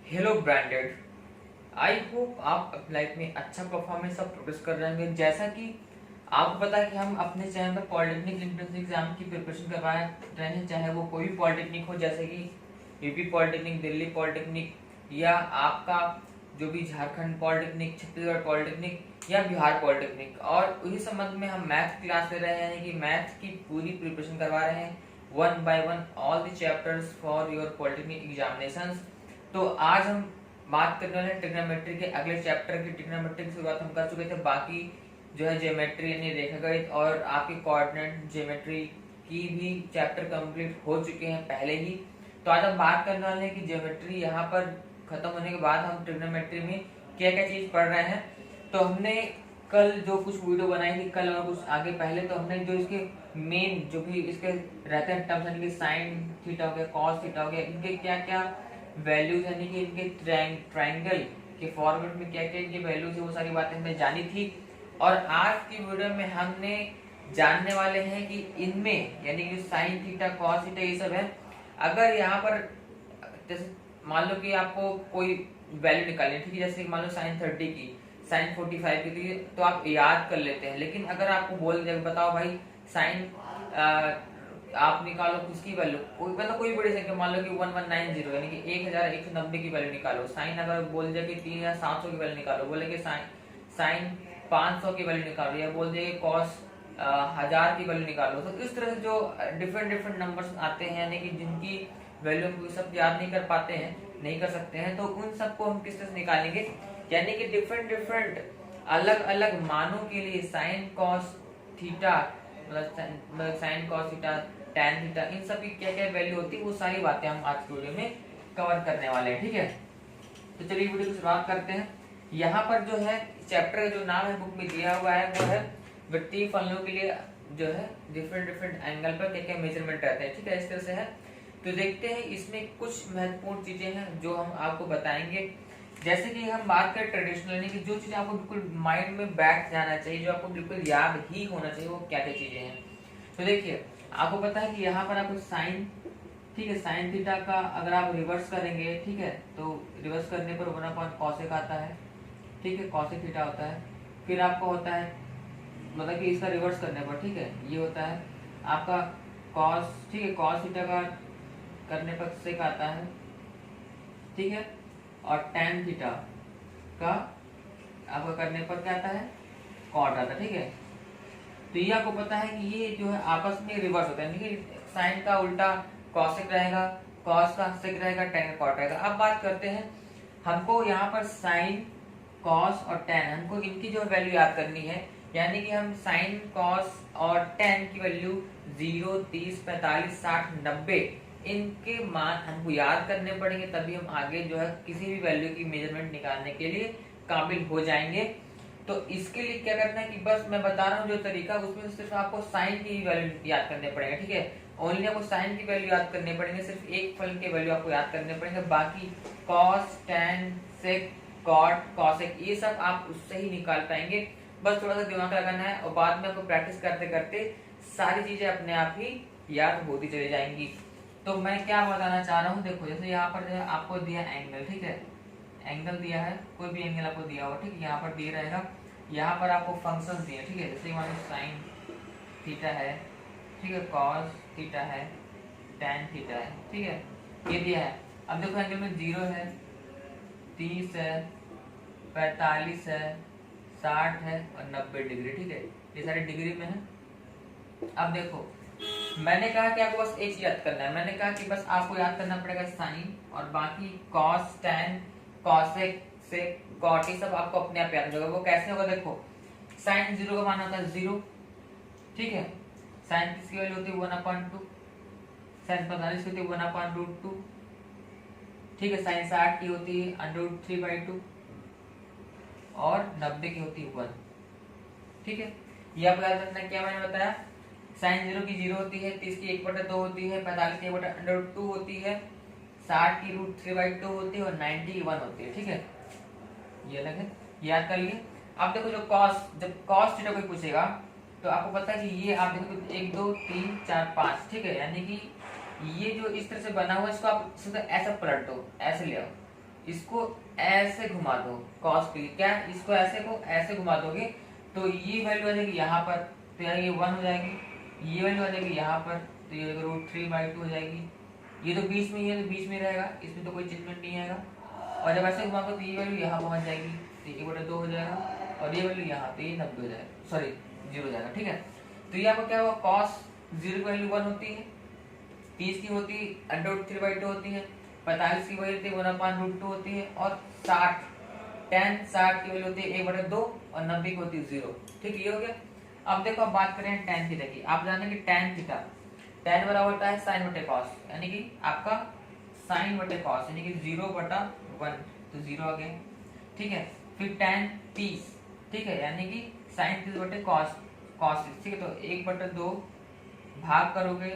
Hello branded. I hope आप अपनी life में अच्छा परफॉर्मेंस और प्रोग्रेस कर रहे होंगे। जैसा कि आपको पता है कि हम अपने चैनल पर पॉलिटेक्निक एंट्रेंस एग्जाम की प्रिपरेशन करवा रहे हैं, चाहे वो कोई भी पॉलिटेक्निक हो, जैसे कि यूपी पॉलिटेक्निक, दिल्ली पॉलिटेक्निक, या आपका जो भी झारखंड पॉलिटेक्निक, छत्तीसगढ़ पॉलिटेक्निक या बिहार पॉलिटेक्निक। और उसी संबंध में हम मैथ क्लास ले रहे हैं, यानी कि मैथ की पूरी प्रिपरेशन करवा रहे हैं, one by one all the chapters for your polytechnic examinations. तो आज हम बात करने वाले हैं ट्रिग्नोमेट्री के अगले चैप्टर की। ट्रिग्नोमेट्री की शुरुआत हम कर चुके थे, बाकी जो है ज्योमेट्री यानी रेखागणित और आपकी कोऑर्डिनेट ज्योमेट्री की भी चैप्टर कंप्लीट हो चुके हैं पहले ही। तो आज हम बात करने वाले हैं कि ज्योमेट्री यहाँ पर खत्म होने के बाद हम ट्रिग्नोमेट्री में क्या क्या चीज पढ़ रहे हैं। तो हमने कल जो कुछ वीडियो बनाई थी, कल और कुछ आगे पहले, तो हमने जो इसके मेन जो भी इसके रहते हैं टर्म्स, यानी कि साइन थीटा हो गया, कॉस थीटा हो गया, इनके क्या क्या वैल्यूज, यानी कि इनके ट्रायंगल के फॉर्मेट में क्या क्या इनकी वैल्यूज है, वो सारी बातें हमने जानी थी। और आज की वीडियो में हमने जानने वाले हैं कि इनमें, यानी कि साइन थीटा, कॉस थीटा, ये सब है। अगर यहाँ पर जैसे मान लो कि आपको कोई वैल्यू निकालनी है, ठीक है, जैसे मान लो साइन 30 की, साइन 45 की, तो आप याद कर लेते हैं। लेकिन अगर आपको बोल दिया बताओ भाई साइन आप निकालो किसकी वैल्यू, मतलब कोई बड़ी संख्या, मान लो कि 1190, यानी कि 1190 की वैल्यू निकालो। साइन अगर बोल दिया कि 3700 की वैल्यू निकालो, बोले कि साइन 500 की वैल्यू निकालो, या बोल दिया कि कॉस 1000 की वैल्यू निकालो। तो इस तरह से जो डिफरेंट डिफरेंट नंबर्स आते हैं, यानी कि जिनकी वैल्यू को सब याद नहीं कर पाते हैं, नहीं कर सकते हैं, तो उन सबको हम किस तरह से निकालेंगे, यानी कि डिफरेंट डिफरेंट अलग अलग मानों के लिए साइन कॉस थीटा, मतलब sine cos theta, tan theta, इन सब की क्या क्या वैल्यू होती है, वो सारी बातें हम आज की वीडियो में कवर करने वाले हैं। ठीक है, तो चलिए वीडियो की शुरुआत करते हैं। यहाँ पर जो है चैप्टर का जो नाम है बुक में दिया हुआ है वो है वृत्तीय फलनों के लिए जो है डिफरेंट डिफरेंट एंगल पर क्या क्या मेजरमेंट रहते हैं। ठीक है, इस तरह से है। तो देखते हैं इसमें कुछ महत्वपूर्ण चीजें हैं जो हम आपको बताएंगे। जैसे कि हम बात करें ट्रेडिशनल, यानी कि जो चीज आपको बिल्कुल माइंड में बैठ जाना चाहिए, जो आपको बिल्कुल याद ही होना चाहिए, वो क्या क्या चीजें हैं। तो देखिए, आपको पता है कि यहाँ पर आपको साइन, ठीक है, साइन थीटा का अगर आप रिवर्स करेंगे, ठीक है, तो रिवर्स करने पर 1/cosec आता है। ठीक है, cosec थीटा होता है। फिर आपको होता है, मतलब कि इसका रिवर्स करने पर, ठीक है, ये होता है आपका cos, ठीक है, cos थीटा का करने पर sec आता है। ठीक है, और tan थीटा का आपका करने पर क्या आता है, cot आता है। ठीक है, तो ये आपको पता है कि ये जो है आपस में रिवर्स होता है, यानी कि साइन का उल्टा कॉसेक रहेगा, कॉस का सेक रहेगा, टेन का कॉट रहेगा। अब बात करते हैं, हमको यहाँ पर साइन, कॉस और टेन, हमको इनकी जो वैल्यू याद करनी है, यानी कि हम साइन, कॉस और टेन की वैल्यू 0, 30, 45, 60, 90 इनके मान हमको याद करने पड़ेंगे, तभी हम आगे जो है किसी भी वैल्यू की मेजरमेंट निकालने के लिए काबिल हो जाएंगे। तो इसके लिए क्या करना है कि बस मैं बता रहा हूँ जो तरीका, उसमें सिर्फ आपको साइन की वैल्यू याद करने पड़ेगा। ठीक है, ओनली आपको साइन की वैल्यू याद करने पड़ेंगे, सिर्फ एक फलन के वैल्यू आपको याद करने पड़ेंगे। बाकी कॉस, टेन, सेक, कॉट, कॉसेक, ये सब आप उससे ही निकाल पाएंगे। बस थोड़ा सा दिमाग लगाना है, और बाद में आपको प्रैक्टिस करते करते सारी चीजें अपने आप ही याद होती चली जाएंगी। तो मैं क्या बताना चाह रहा हूँ, देखो जैसे यहाँ पर जो है आपको दिया एंगल, ठीक है, एंगल दिया है, कोई भी एंगल आपको दिया हो, ठीक है, यहाँ पर दिया रहेगा। यहाँ पर आपको फंक्शन दिए, ठीक है, जैसे मान लो साइन थीटा है, ठीक है, कॉस थीटा है, टैन थीटा है, ठीक है, ये दिया है। अब देखो एंगल में 0 है, 30 है, 45 है, 60 है और 90 डिग्री। ठीक है, ये सारे डिग्री में है। अब देखो, मैंने कहा कि आपको बस एक चीज याद करना है, मैंने कहा कि बस आपको याद करना पड़ेगा साइन, और बाकी कॉस, टैन, कॉसेक से कॉट, ये सब आपको अपने आप याद होगा। वो कैसे होगा, देखो साइन 0 का मान होता है 0, ठीक है, साइन किसकी वैल्यू होती है 1/2, साइन 45 की होती है 1/√2, ठीक है, साइन 60 की होती है √3/2 और 90 की होती है 1। ठीक है, ये आप याद रखना। क्या मैंने बताया, साइन 0 की 0 होती है, 30 की 1/2 होती है, 45 की 1/√2 होती है, 60 की √3/2 होती है और 90 की 1 होती है। ठीक है, ये अलग है, याद कर लिए। अब देखो जो कॉस, जब कॉस थीटा कोई पूछेगा तो आपको पता है कि ये आप देखो 1, 2, 3, 4, 5, ठीक है, यानी कि ये जो इस तरह से बना हुआ है, इसको आप सीधा ऐसा पलट दो, ऐसे ले आओ, इसको ऐसे घुमा दो कॉस के लिए, क्या इसको ऐसे को ऐसे घुमा दोगे तो ये वैल्यू आ जाएगी यहाँ पर, तो यार ये 1 हो जाएगी, ये वैल्यू आ जाएगी यहाँ पर, तो ये √3/2 हो जाएगी। ये तो बीच में ही है तो बीच में रहेगा, इसमें तो कोई चेंजमेंट नहीं आएगा। और जब ऐसे घुमाओगे तो ये वैल्यू यहाँ पहुँच जाएगी, तो 1/2 हो जाएगा, और ये वैल्यू यहाँ पे 90 हो जाएगा, सॉरी 0 हो जाएगा। ठीक है, तो ये आपको क्या हुआ, cos 0 की वैल्यू 1 होती है, 30 की होती है √3/2 होती है, 45 की वैल्यू 1/√2 होती है, और 60 की वैल्यू होती है 1/2, और 90 की होती है 0। ठीक, ये हो गया। अब देखो, अब बात करें tan थीटा की। आप जाने कि tan थीटा tan बराबर होता है sin बटे cos, यानी कि आपका sin बटे cos, यानी कि 0/1, तो 0 आ गया। ठीक है, फिर tan 30, ठीक है, यानी कि sin 30 बटे cos 6। ठीक है, तो 1/2 भाग करोगे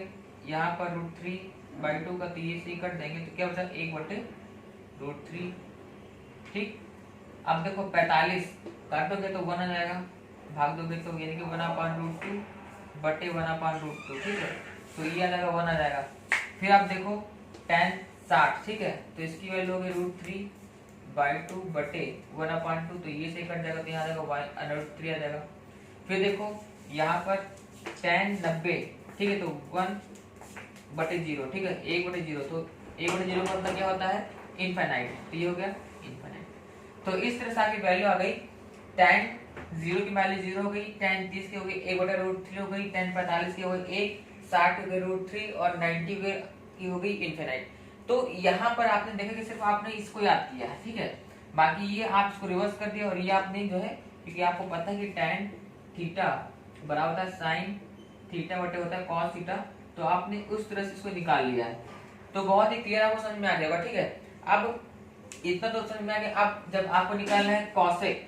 यहाँ पर √3/2 का, तो ये से कट देंगे तो क्या बचा, 1/√3। ठीक, अब देखो 45 काटोगे तो 1 आ जाएगा, भाग दोगे तो यानी कि 1/√2 बटे 1/√2। ठीक है, तो ये आ जाएगा 1 आ जाएगा। फिर आप देखो tan 60, ठीक है, तो इसकी वैल्यू होगी √3/2 बटे 1/2, तो ये से कट जाएगा, तो यहाँ आ जाएगा √3 आ जाएगा। फिर देखो यहाँ पर tan 90, ठीक है, तो 1/0, ठीक है, 1/0, तो 1/0 का मतलब क्या होता है, इनफाइनाइट, तो ये हो गया इनफाइनाइट। तो इस तरह से आपकी वैल्यू आ गई, tan 0 की वैल्यू 0 हो गई, tan 30 की हो गई 1/√3 हो गई, tan 45 की हो गई 1, 60 की हो गई √3, और 90 की हो गई इनफाइनाइट। तो यहाँ पर आपने देखा कि सिर्फ आपने इसको याद किया है, ठीक है, बाकी ये आप इसको रिवर्स कर दिया, और ये आपने जो है, क्योंकि आपको पता है कि tan थीटा बराबर होता है sin थीटा बटे होता है cos थीटा, तो आपने उस तरह से इसको निकाल लिया है। तो बहुत ही क्लियर आपको समझ में आ जाएगा। ठीक है, अब इतना तो समझ में आ गया। अब जब आपको निकालना है कॉसेक,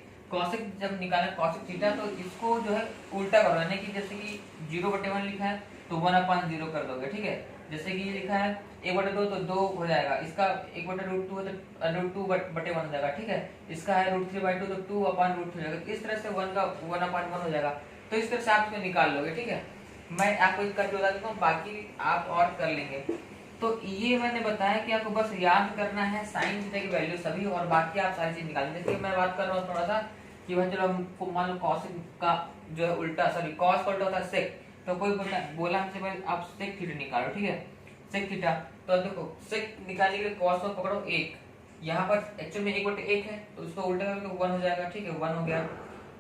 जब निकालना है कॉसेक थीटा, तो इसको जो है उल्टा करो, यानी कि जैसे कि 0/1 लिखा है तो 1/0 कर दोगे। ठीक है, जैसे कि ये लिखा है 1/2 तो 2 हो जाएगा, इसका 1/√2 है तो √2/1 हो जाएगा। ठीक है, इसका है √3/2 तो 2/√2 हो जाएगा। इस तरह से 1 का 1/1 हो जाएगा। तो इस तरह से आप इसको निकाल लोगे। ठीक है, मैं आपको करके बता देता हूँ, बाकी आप और कर लेंगे। तो ये मैंने बताया कि आपको बस याद करना है साइन थीटा की वैल्यू सभी, और बाकी आप सारी चीज निकालेंगे। जैसे मैं बात कर रहा हूँ थोड़ा सा कि भाई चलो हमको मान लो कॉस का जो है उल्टा, सॉरी कॉस का उल्टा होता है सेक, तो कोई बोला हमसे भाई आप सेक थीटा निकालो। ठीक है, सेक थीटा, तो देखो सेक निकालने के लिए कॉस को पकड़ो 1, यहाँ पर एक्चुअल में 1/1 है तो उसको उल्टा करोगे तो 1 हो जाएगा। ठीक है, 1 हो गया।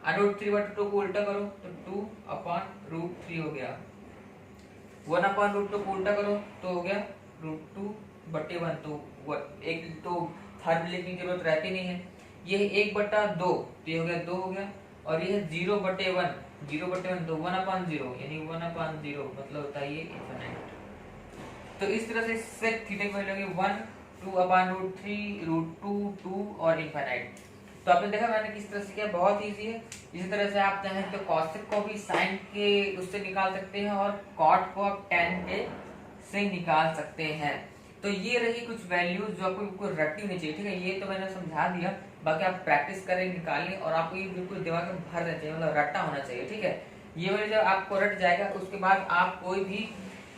√3/2 को उल्टा करो तो 2/√3 हो गया। 1/√2 को उल्टा करो तो हो गया √2/1, तो एक तो हर लिखने की जरूरत रहती नहीं है। ये 1/2 तो ये हो गया 2 हो गया, और ये 0/1, 0/1 तो 1/0, यानी 1/0 मतलब होता है ये इनफिनिट। तो इस तरह से सेक थीटा की वैल्यू होगी 1, 2/√3, √2, 2 और इनफिनिट। तो आपने देखा मैंने किस तरह से किया, बहुत इजी है। इसी तरह से आप चाहें तो कॉसेक को भी साइन के उससे निकाल सकते हैं, और कॉट को आप tan के से निकाल सकते हैं। तो ये रही कुछ वैल्यूज जो आपको बिल्कुल रटनी होनी चाहिए। ठीक है, ये तो मैंने समझा दिया, बाकी आप प्रैक्टिस करें, निकालें, और आपको ये बिल्कुल दिमाग में भर देना चाहिए, मतलब रटना होना चाहिए। ठीक है, ये वैल्यू जब आपको रट जाएगा उसके बाद आप कोई भी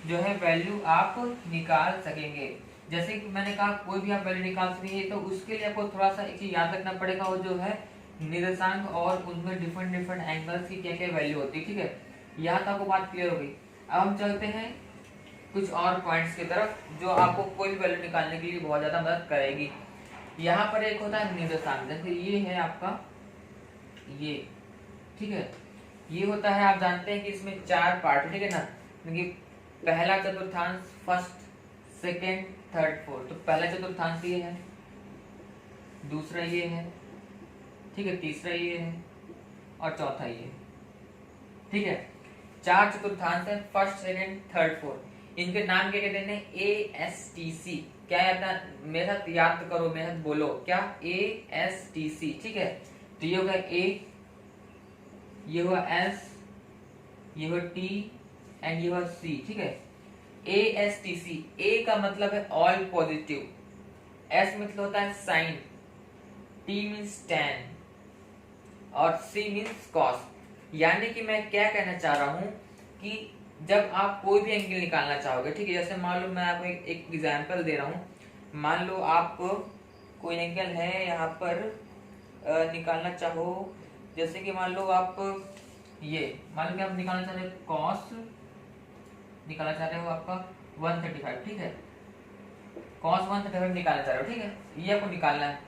जो है वैल्यू आप निकाल सकेंगे। जैसे कि मैंने कहा कोई भी आप वैल्यू निकाल सकेंगे, तो उसके लिए आपको थोड़ा सा एक चीज याद रखना पड़ेगा, वो जो है निर्देशांक, और उनमें डिफरेंट एंगल्स की क्या क्या वैल्यू होती है। ठीक है, यहाँ तक आपको बात क्लियर हो गई। अब हम चलते हैं कुछ और पॉइंट्स की तरफ जो आपको कोई भी वैल्यू निकालने के लिए बहुत ज्यादा मदद करेगी। यहाँ पर एक होता है निर्देशांक, जैसे ये है आपका ये, ठीक है, ये होता है, आप जानते हैं कि इसमें 4 पार्ट, ठीक है ना, क्योंकि पहला चतुर्थांश, फर्स्ट, सेकेंड, थर्ड, फोर्थ। तो पहला चतुर्थांश ये है, दूसरा ये है, ठीक है, तीसरा ये है, और चौथा ये। ठीक है, 4 चतुर्थांश है, फर्स्ट, सेकेंड, थर्ड, फोर्थ। इनके नाम क्या कहते हैं, ASTC। क्या आता है, मेरे साथ याद करो, मेरे साथ बोलो, क्या, ASTC। ठीक है, तो ये होगा A, ये हुआ S, ये हुआ T एंड ये हुआ C। ठीक है, ASTC। A का मतलब है ऑल पॉजिटिव, S मतलब होता है साइन, T मीन्स tan, और C मीन्स कॉस। यानी कि मैं क्या कहना चाह रहा हूं कि जब आप कोई भी एंगल निकालना चाहोगे, ठीक है, जैसे मान लो मैं आपको एक एग्जांपल दे रहा हूं, मान लो आपको कोई एंगल है यहाँ पर निकालना चाहो, जैसे कि मान लो आप ये मान लो कि आप निकालना चाह रहे हो कॉस, निकालना चाह रहे हो आपका 135, ठीक है, कॉस 135 निकालना चाह रहे हो, ठीक है, ये आपको निकालना है।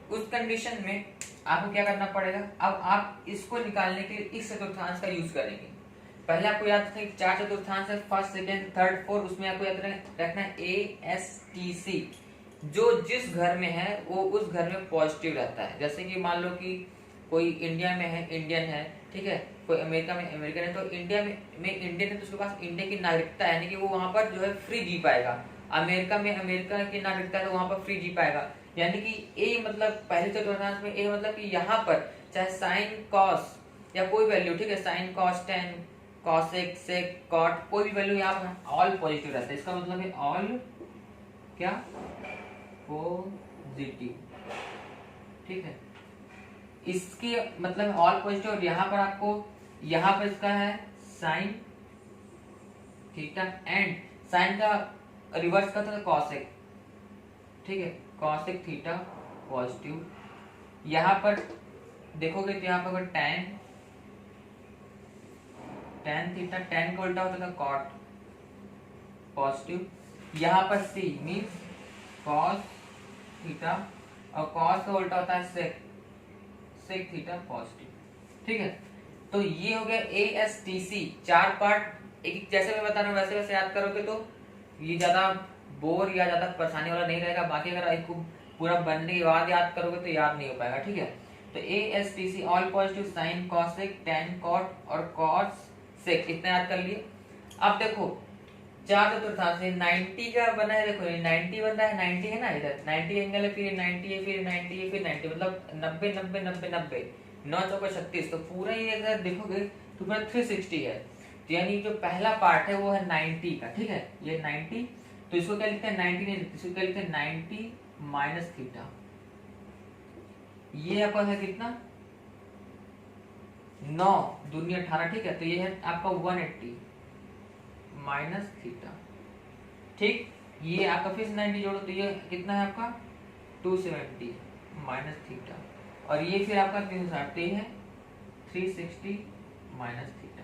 उस कंडीशन में आपको क्या करना पड़ेगा, अब आप इसको निकालने के लिए इस चतुर्थांश का यूज करेंगे। पहले आपको याद रखना कि 4 चतुर्थांश है, फर्स्ट सेकेंड थर्ड फोर्थ, उसमें आपको याद रखना है ASTC, जो जिस घर में है वो उस घर में पॉजिटिव रहता है। जैसे कि मान लो कि कोई इंडिया में है, इंडियन है, ठीक है, कोई अमेरिका में अमेरिकन है, तो इंडिया में इंडियन है तो उसके पास इंडिया की नागरिकता है, यानी कि वो वहां पर जो है फ्री जी पाएगा। अमेरिका में अमेरिका की नागरिकता है तो वहां पर फ्री जी पाएगा। यानी कि ए मतलब पहले चतुर्थांश में ए मतलब कि यहाँ पर चाहे साइन कॉस या कोई वैल्यू, ठीक है, sine cos tan cosec sec cot, कोई भी वैल्यू यहाँ पर ऑल पॉजिटिव रहता है। इसका मतलब है ऑल क्या पॉजिटिव, ठीक है, इसके मतलब ऑल पॉजिटिव। और यहाँ पर आपको यहाँ पर इसका है साइन थीटा एंड साइन का रिवर्स करता है कॉसेक, ठीक है, कॉसेक थीटा पॉजिटिव। यहाँ पर देखोगे तो यहाँ पर टैन टैन थीटा, टैन का उल्टा होता था कॉट पॉजिटिव। यहाँ पर सी मीन्स कॉस थीटा और कॉस का उल्टा होता है सेक, सेक थीटा पॉजिटिव, ठीक है। तो ये हो गया ASTC, 4 पार्ट। एक जैसे मैं बता रहा हूँ वैसे वैसे याद करोगे तो ये ज्यादा बोर या ज्यादा परेशानी वाला नहीं रहेगा। बाकी अगर इसको पूरा बनने के बाद याद करोगे तो याद नहीं हो पाएगा, ठीक है। तो ASTC all positive, sine cosec tan cot और कॉस सेक, इतना याद कर लिए। अब देखो 4 चतुर्थांश 90 का बना है, देखो 90 बन रहा है, 90 है ना, इधर 90 एंगल है, फिर 90 है, फिर 90 है, फिर 90, मतलब 90 90 90 90 9 चौका 36। तो पूरा ये अगर देखोगे तो पूरा 360 है। तो यानी जो पहला पार्ट है वो है 90 का, ठीक है, ये 90। तो इसको क्या लिखते हैं 90 नहीं लिखते, इसको क्या लिखते हैं 90 माइनस थीटा। ये आपका है कितना 9 दूनी 18, ठीक है। तो ये है आपका 180 माइनस थीटा, ठीक। ये आपका फिर 90 जोड़ो तो ये कितना है आपका 270 माइनस थीटा, और ये फिर आपका 360 है 360 माइनस थीटा।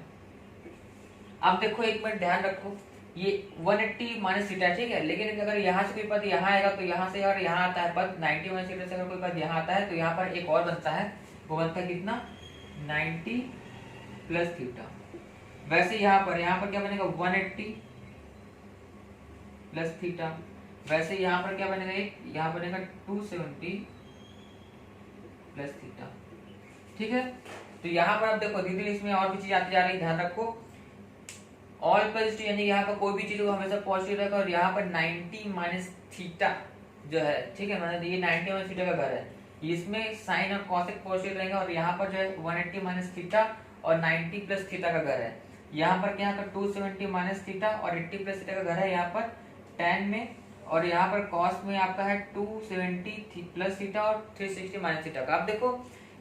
अब देखो एक मिनट ध्यान रखो, ये 180 माइनस थीटा, ठीक है, लेकिन अगर यहाँ से कोई पद यहाँ आएगा तो यहाँ से, और यहाँ आता है पद 90 माइनस थीटा से अगर कोई पद यहाँ आता है तो यहाँ पर एक और बनता है, वो बनता है कितना 90 प्लस थीटा। वैसे यहाँ पर क्या बनेगा 180 प्लस थीटा। वैसे यहाँ पर क्या बनेगा, एक यहाँ बनेगा 270 प्लस थीटा, ठीक है। तो यहाँ पर आप देखो धीरे धीरे इसमें और भी चीज आती जा रही है, ध्यान रखो। ऑल पॉजिटिव यानी यहाँ पर कोई भी चीज हमेशा पॉजिटिव रहेगा, और यहाँ पर 90 माइनस थीटा जो है, ठीक है, मतलब ये 90 माइनस थीटा का घर है, इसमें साइन और कॉसेक पॉजिटिव रहेंगे, और यहाँ पर जो है 180 माइनस थीटा और 90 प्लस थीटा का घर है। यहाँ पर क्या 270 माइनस थीटा और 80 प्लस थीटा का घर है यहाँ पर tan में, और यहाँ पर cos में आपका है 270 प्लस थीटा और 360 माइनस थीटा का। अब देखो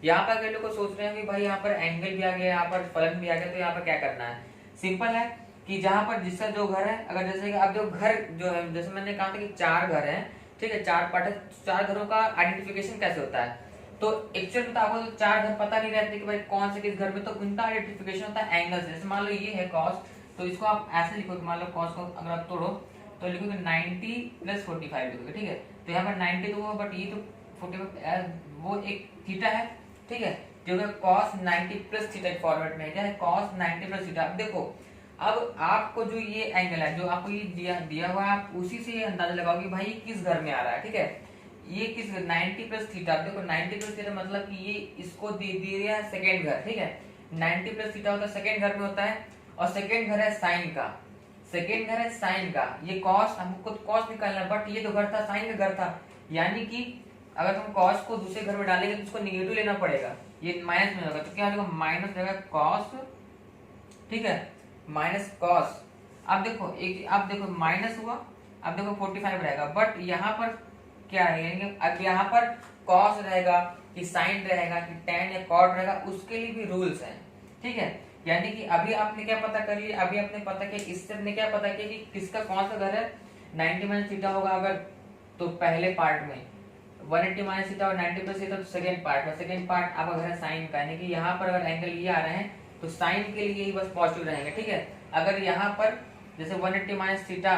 यहाँ पर अगर लोग सोच रहे हैं कि भाई यहाँ पर एंगल भी आ गया, यहाँ पर फलन भी आ गया, तो यहाँ पर क्या करना है, सिंपल है कि जहाँ पर जिसका जो घर है, अगर जैसे कि अब जो घर जो है, जैसे मैंने कहा था कि 4 घर हैं, ठीक है, 4 पार्ट है, 4 घरों का आइडेंटिफिकेशन कैसे होता है। तो एक्चुअल में आपको तो 4 घर पता नहीं रहते कि भाई कौन से किस घर में, तो उनका आइडेंटिफिकेशन होता है एंगल से। जैसे मान लो ये है कॉस, तो इसको आप ऐसे लिखोगे, मान लो कॉस को अगर आप तोड़ो तो लिखोगे 90 प्लस 45 लिखोगे, ठीक है। तो यहाँ पर 90 तो वो, बट ये तो 45 वो एक थीटा है, ठीक है, जो है cos 90 प्लस थीटा फॉर्मेट में है, क्या है cos 90 प्लस थीटा। अब देखो अब आपको जो ये एंगल है जो आपको ये दिया हुआ है, आप उसी से ये अंदाजा लगाओ कि भाई किस घर में आ रहा है, ठीक है, ये किस 90 प्लस थीटा। देखो 90 प्लस थीटा मतलब कि ये इसको दे दिया है सेकेंड घर, ठीक है, 90 प्लस थीटा होता है सेकेंड घर में होता है, और सेकेंड घर है साइन का, सेकेंड घर है साइन का। ये कॉस हमको कॉस निकालना है, बट ये तो घर था साइन का घर था, यानी कि अगर तुम कॉस को दूसरे घर में डालेंगे तो उसको निगेटिव लेना पड़ेगा, ये माइनस में होगा, तो क्या होगा माइनस रहेगा कॉस, ठीक है, माइनस कॉस। अब देखो एक, अब देखो माइनस हुआ, अब देखो 45 रहेगा, बट यहाँ पर क्या है, अब यहाँ पर कॉस रहेगा कि साइन रहेगा कि टैन या कॉट रहेगा, उसके लिए भी रूल्स हैं, ठीक है। यानी कि अभी आपने क्या पता कर लिया, अभी आपने पता किया, इससे आपने क्या पता किया कि किसका कौन सा घर है, 90 माइनस थीटा होगा अगर तो पहले पार्ट में, 180 माइनस थीटा और 90 प्लस थीटा, तो सेकंड पार्ट में सेकंड पार्ट आपका अगर है साइन का, यानी कि यहाँ पर अगर एंगल ये आ रहे हैं तो साइन के लिए ही बस पॉजिटिव रहेंगे, ठीक है। अगर यहाँ पर जैसे 180 माइनस थीटा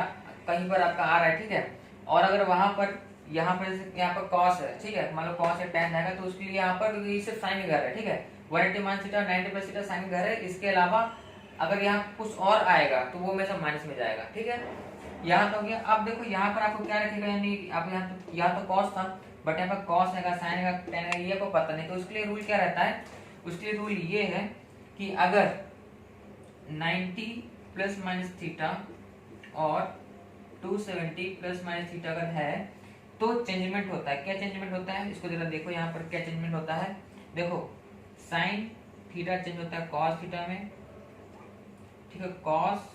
कहीं पर आपका आ रहा है, ठीक है, और अगर वहां पर यहाँ पर जैसे यहाँ पर कॉस है, ठीक है, मान लो कॉस है tan आएगा, तो उसके लिए यहाँ पर ये सिर्फ साइन घर है, ठीक है। 180 minus theta 90 plus theta sine घर है, इसके अलावा अगर यहाँ कुछ और आएगा तो वो हमेशा माइनस में जाएगा, ठीक है। यहाँ तो हो गया। अब देखो यहाँ पर आपको क्या रखेगा, यानी आप यहाँ तो कॉस था, बट यहाँ पर कॉस आएगा, साइन आएगा, टेन आएगा, ये आपको पता नहीं, तो उसके लिए रूल क्या रहता है, उसके लिए रूल ये है कि अगर 90 प्लस माइनस थीटा और 270 प्लस माइनस थीटा अगर है तो चेंजमेंट होता है। क्या चेंजमेंट होता है, इसको जरा देखो यहाँ पर क्या चेंजमेंट होता है। देखो साइन थीटा चेंज होता है कॉस थीटा में, ठीक है, कॉस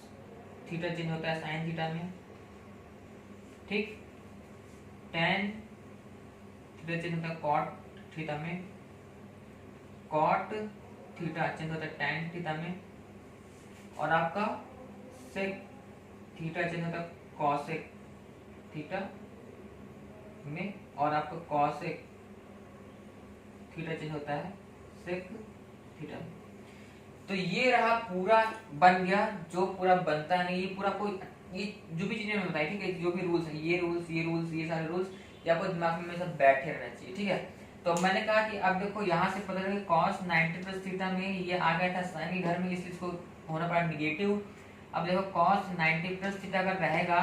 थीटा चेंज होता है साइन थीटा में, ठीक, टेन थीटा चेंज होता है कॉट थीटा में, कॉट थीटा चेंज होता है टैन थीटा में, और आपका सेक थीटा चेंज होता है कॉसेक थीटा में, और आपका कॉसेक थीटा चेंज होता है सेक थीटा में। तो ये रहा पूरा बन गया, जो पूरा बनता है नहीं, ये पूरा कोई ये जो भी चीजें बताई, ठीक है, जो भी रूल्स है, ये रूल्स ये सारे रूल्स ये आपको दिमाग में सब बैठे रहना चाहिए, ठीक है। तो मैंने कहा कि अब देखो यहाँ से पता चला कॉस 90 प्लस थीटा में ये आ गया था साइन के घर में, इसलिए इसको होना पड़ा निगेटिव। अब देखो cos 90 प्लस थीटा अगर रहेगा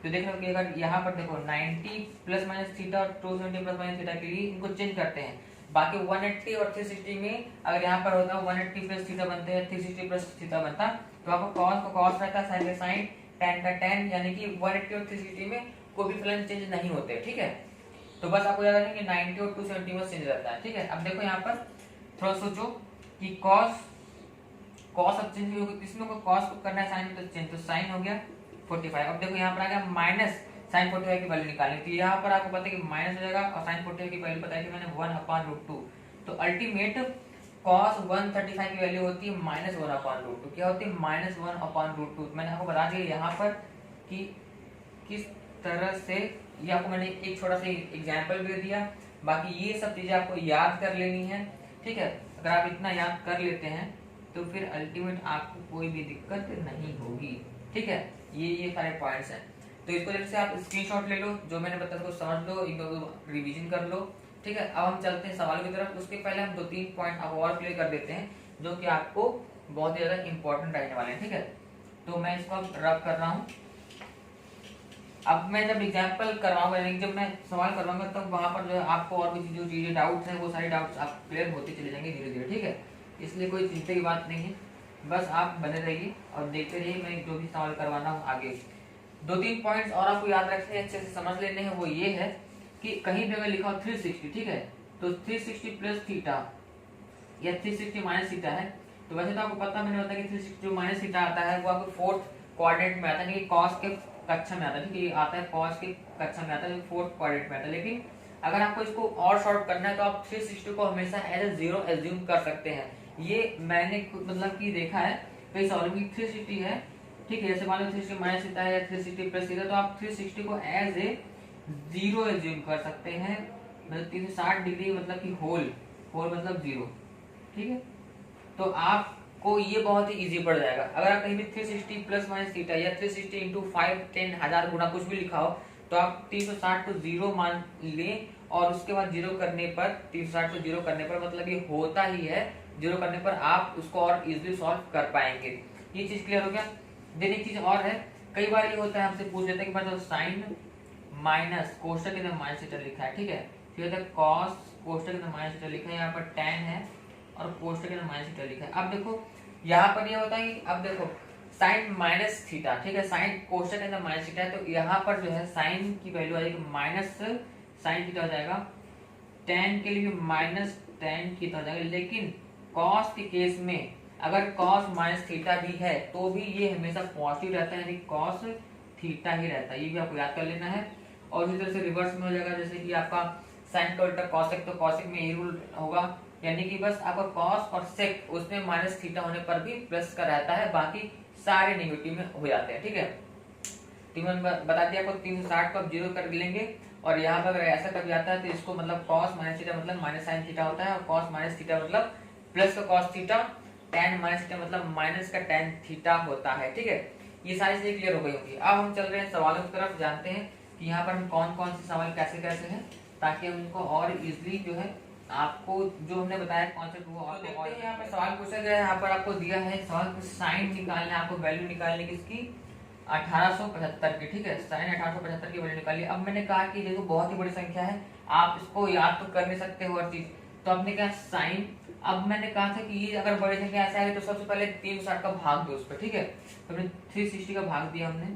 तो देख लो कि अगर यहाँ पर देखो 90 प्लस माइनस थीटा और 270 प्लस माइनस थीटा के लिए इनको चेंज करते हैं। बाकी 180 और 360 में अगर यहाँ पर होता 180 प्लस थीटा बनते हैं, 360 प्लस थीटा बनता, तो आपको cos का cos रहता है, साइन का साइन, tan का tan, यानी कि 180 और 360 में कोई भी फलन चेंज नहीं होते, ठीक है। तो बस आपको याद रखना कि 90 और 270 में चेंज रहता है, ठीक है। अब देखो यहाँ पर थोड़ा सोचो कि cos अब चेंज होगा, इसमें को cos को करना है साइन में, तो चेंज, तो साइन हो गया 45। अब देखो यहाँ पर आ गया माइनस साइन 45 की वैल्यू निकालनी थी, यहाँ पर आपको पता है कि माइनस हो जाएगा, और साइन 45 की वैल्यू पता है कि मैंने 1/√2, तो अल्टीमेट cos 135 की वैल्यू होती है -1/√2। क्या होती है, -1/√2। मैंने आपको बता दिया यहाँ पर कि किस तरह से, ये आपको मैंने एक छोटा सा एग्जाम्पल भी दिया, बाकी ये सब चीजें आपको याद कर लेनी है, ठीक है। अगर आप इतना याद कर लेते हैं तो फिर अल्टीमेट आपको कोई भी दिक्कत नहीं होगी, ठीक है। ये सारे पॉइंट्स हैं, तो इसको जैसे आप स्क्रीनशॉट ले लो, जो मैंने बताया उसको समझ लो, एक दो रिवीजन कर लो, ठीक है। अब हम चलते हैं सवाल की तरफ। उसके पहले हम 2-3 पॉइंट अब और क्लियर कर देते हैं जो कि आपको बहुत ही ज्यादा इंपॉर्टेंट रहने वाले हैं, ठीक है। तो मैं इसको अब रब कर रहा हूँ। अब मैं जब एग्जाम्पल करवाऊंगा, यानी जब मैं सवाल करवाऊंगा, तब वहां पर जो है आपको और भी जो चीजें डाउट्स हैं वो सारे डाउट्स आप क्लियर होते चले जाएंगे धीरे धीरे, ठीक है। इसलिए कोई चिंता की बात नहीं है, बस आप बने रहिए और देखते रहिए मैं जो भी सवाल करवाना हूँ आगे। 2-3 पॉइंट्स और आपको याद रखने हैं, अच्छे से समझ लेने हैं, वो ये है कि कहीं भी अगर लिखा हो 360, ठीक है, तो 360 प्लस थीटा या 360 माइनस थीटा है, तो वैसे तो आपको पता मैंने बताया कि 360 माइनस थीटा आता है वो आपको फोर्थ क्वाड्रेंट में आता है, कि कॉस के कक्षा में आता है, ठीक है, ये आता है कॉस के कक्षा में आता है, फोर्थ क्वाड्रेंट में आता है। लेकिन अगर आपको इसको और शॉर्ट करना है तो आप 360 को हमेशा एज ए 0 एज्यूम कर सकते हैं। ये मैंने मतलब कि देखा है कई सवालों में 360 है, ठीक है, जैसे मान लो 360 माइनस थीटा है या 360 प्लस थीटा, तो आप 360 को एज ए 0 एज्यूम कर सकते हैं, मतलब 360 डिग्री मतलब कि होल मतलब 0, ठीक है। तो आपको ये बहुत ही इजी पड़ जाएगा। अगर आप कहीं भी 360 प्लस माइनस थीटा या 360 इंटू 5 10 1000 गुना कुछ भी लिखा हो, तो आप 360 को 0 मान लें, और उसके बाद 0 करने पर 360 को 0 करने पर मतलब ये होता ही है, 0 करने पर आप उसको और इजीली सॉल्व कर पाएंगे। ये चीज क्लियर हो गया। देन एक चीज और है, कई बार ये होता है हमसे पूछ लेते हैं कि मतलब साइन माइनस कोष्टक के अंदर माइनस थीटा लिखा है, ठीक है, फिर होता है कॉस कोष्टक के अंदर माइनस थीटा लिखा है, यहाँ पर tan है और कोष्टक के अंदर माइनस थीटा लिखा है। अब देखो यहाँ पर ये होता है कि अब देखो साइन माइनस थीटा, ठीक है, साइन कोष्टक के अंदर माइनस थीटा है, तो यहाँ पर जो है साइन की वैल्यू आ जाएगी माइनस साइन थीटा हो जाएगा, tan के लिए भी माइनस tan थीटा हो जाएगा। लेकिन कॉस के केस में अगर कॉस माइनस थीटा भी है तो भी ये हमेशा पॉजिटिव रहता है, यानी कॉस थीटा ही रहता है, ये भी आपको याद कर लेना है। और इसी तरह से रिवर्स में हो जाएगा, जैसे कि आपका साइन का उल्टा कॉसेक, तो कॉसेक में ये रूल होगा, यानी कि बस आपका कॉस और सेक उसमें माइनस थीटा होने पर भी प्लस का रहता है, बाकी सारे नेगेटिव में हो जाते हैं, ठीक है। तो मैंने बता दिया आपको 360 को आप 0 कर लेंगे और यहाँ पर अगर ऐसा कभी आता है तो इसको मतलब cos माइनस थीटा मतलब माइनस साइन थीटा होता है, और cos माइनस थीटा मतलब प्लस का cos theta, tan minus theta मतलब माइनस का tan थीटा होता है। ठीक है, ये सारी चीजें क्लियर हो गई होंगी। अब हम चल रहे हैं सवालों की तरफ, जानते हैं कि यहाँ पर हम कौन कौन से सवाल कैसे कैसे हैं, ताकि उनको और इजिली जो है आपको जो हमने बताया कॉन्सेप्ट वो और देखते हैं। यहाँ पर सवाल पूछा गया है, यहाँ पर आपको दिया है सवाल साइन निकालना है, आपको वैल्यू निकालने की इसकी 1875 की। ठीक है, साइन 1875 की वैल्यू निकालिए। अब मैंने कहा कि देखो बहुत ही बड़ी संख्या है, आप इसको याद तो कर नहीं सकते हो हर चीज, तो आपने कहा साइन। अब मैंने कहा था कि ये अगर बड़ी संख्या ऐसा है तो सबसे पहले 360 का भाग दो उस पर। ठीक है, तो हमने 360 का भाग दिया हमने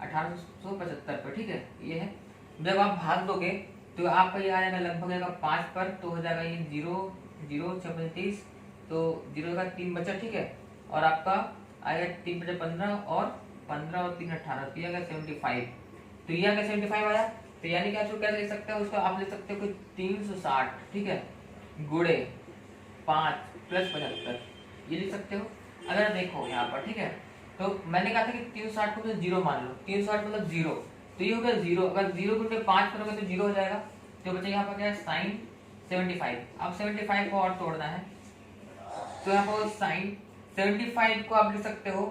1875 पर। ठीक है, ये है। जब आप भाग दोगे तो आपका ये आ जाएगा लगभग आएगा 5 पर, तो हो जाएगा ये 0 0 6 35, तो 0 का 3 बचा। ठीक है, और आपका आएगा 3 बचा 15, और 15 और 3 18, तो ये आएगा 75। तो ये आएगा 75 आया। तो यानी कि आप क्या लिख सकते हो उसको, आप लिख सकते हो कि 360, ठीक है, गुणे 5 प्लस 75, ये लिख सकते हो। अगर देखो यहाँ पर, ठीक है, तो मैंने कहा था कि 360 को जीरो मान लो, 360 मतलब जीरो, तो ये हो गया जीरो। अगर जीरो गुणे 5 करोगे तो जीरो हो जाएगा। तो बच्चे यहाँ पर क्या है साइन 75। अब 75 को और तोड़ना है, तो यहाँ पर साइन 75 को आप लिख सकते हो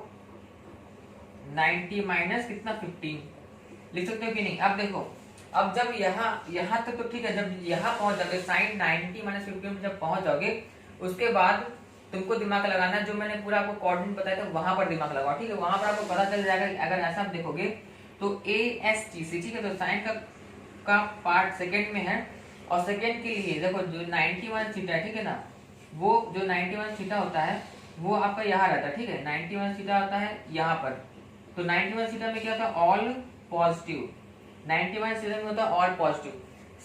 90 माइनस कितना 15, लिख सकते हो कि नहीं। अब देखो, अब जब यहाँ तक तो ठीक है, जब यहाँ पहुंच जाओगे साइन 90 माइनस 15 में जब पहुंच जाओगे, उसके बाद तुमको दिमाग लगाना है, जो मैंने पूरा आपको कोऑर्डिनेट बताया था वहां पर दिमाग लगाओ। ठीक है, वहां पर आपको पता चल जाएगा। अगर ऐसा आप देखोगे तो ASTC, ठीक है, तो साइन का पार्ट सेकंड में है, और सेकंड के लिए देखो जो 91 थीटा है, ठीक है ना, वो जो 91 थीटा होता है वो आपका यहाँ रहता है। ठीक है, 91 थीटा होता है यहाँ पर। तो 91 थीटा में क्या होता है, ऑल पॉजिटिव। 91 थीटा में होता है ऑल पॉजिटिव।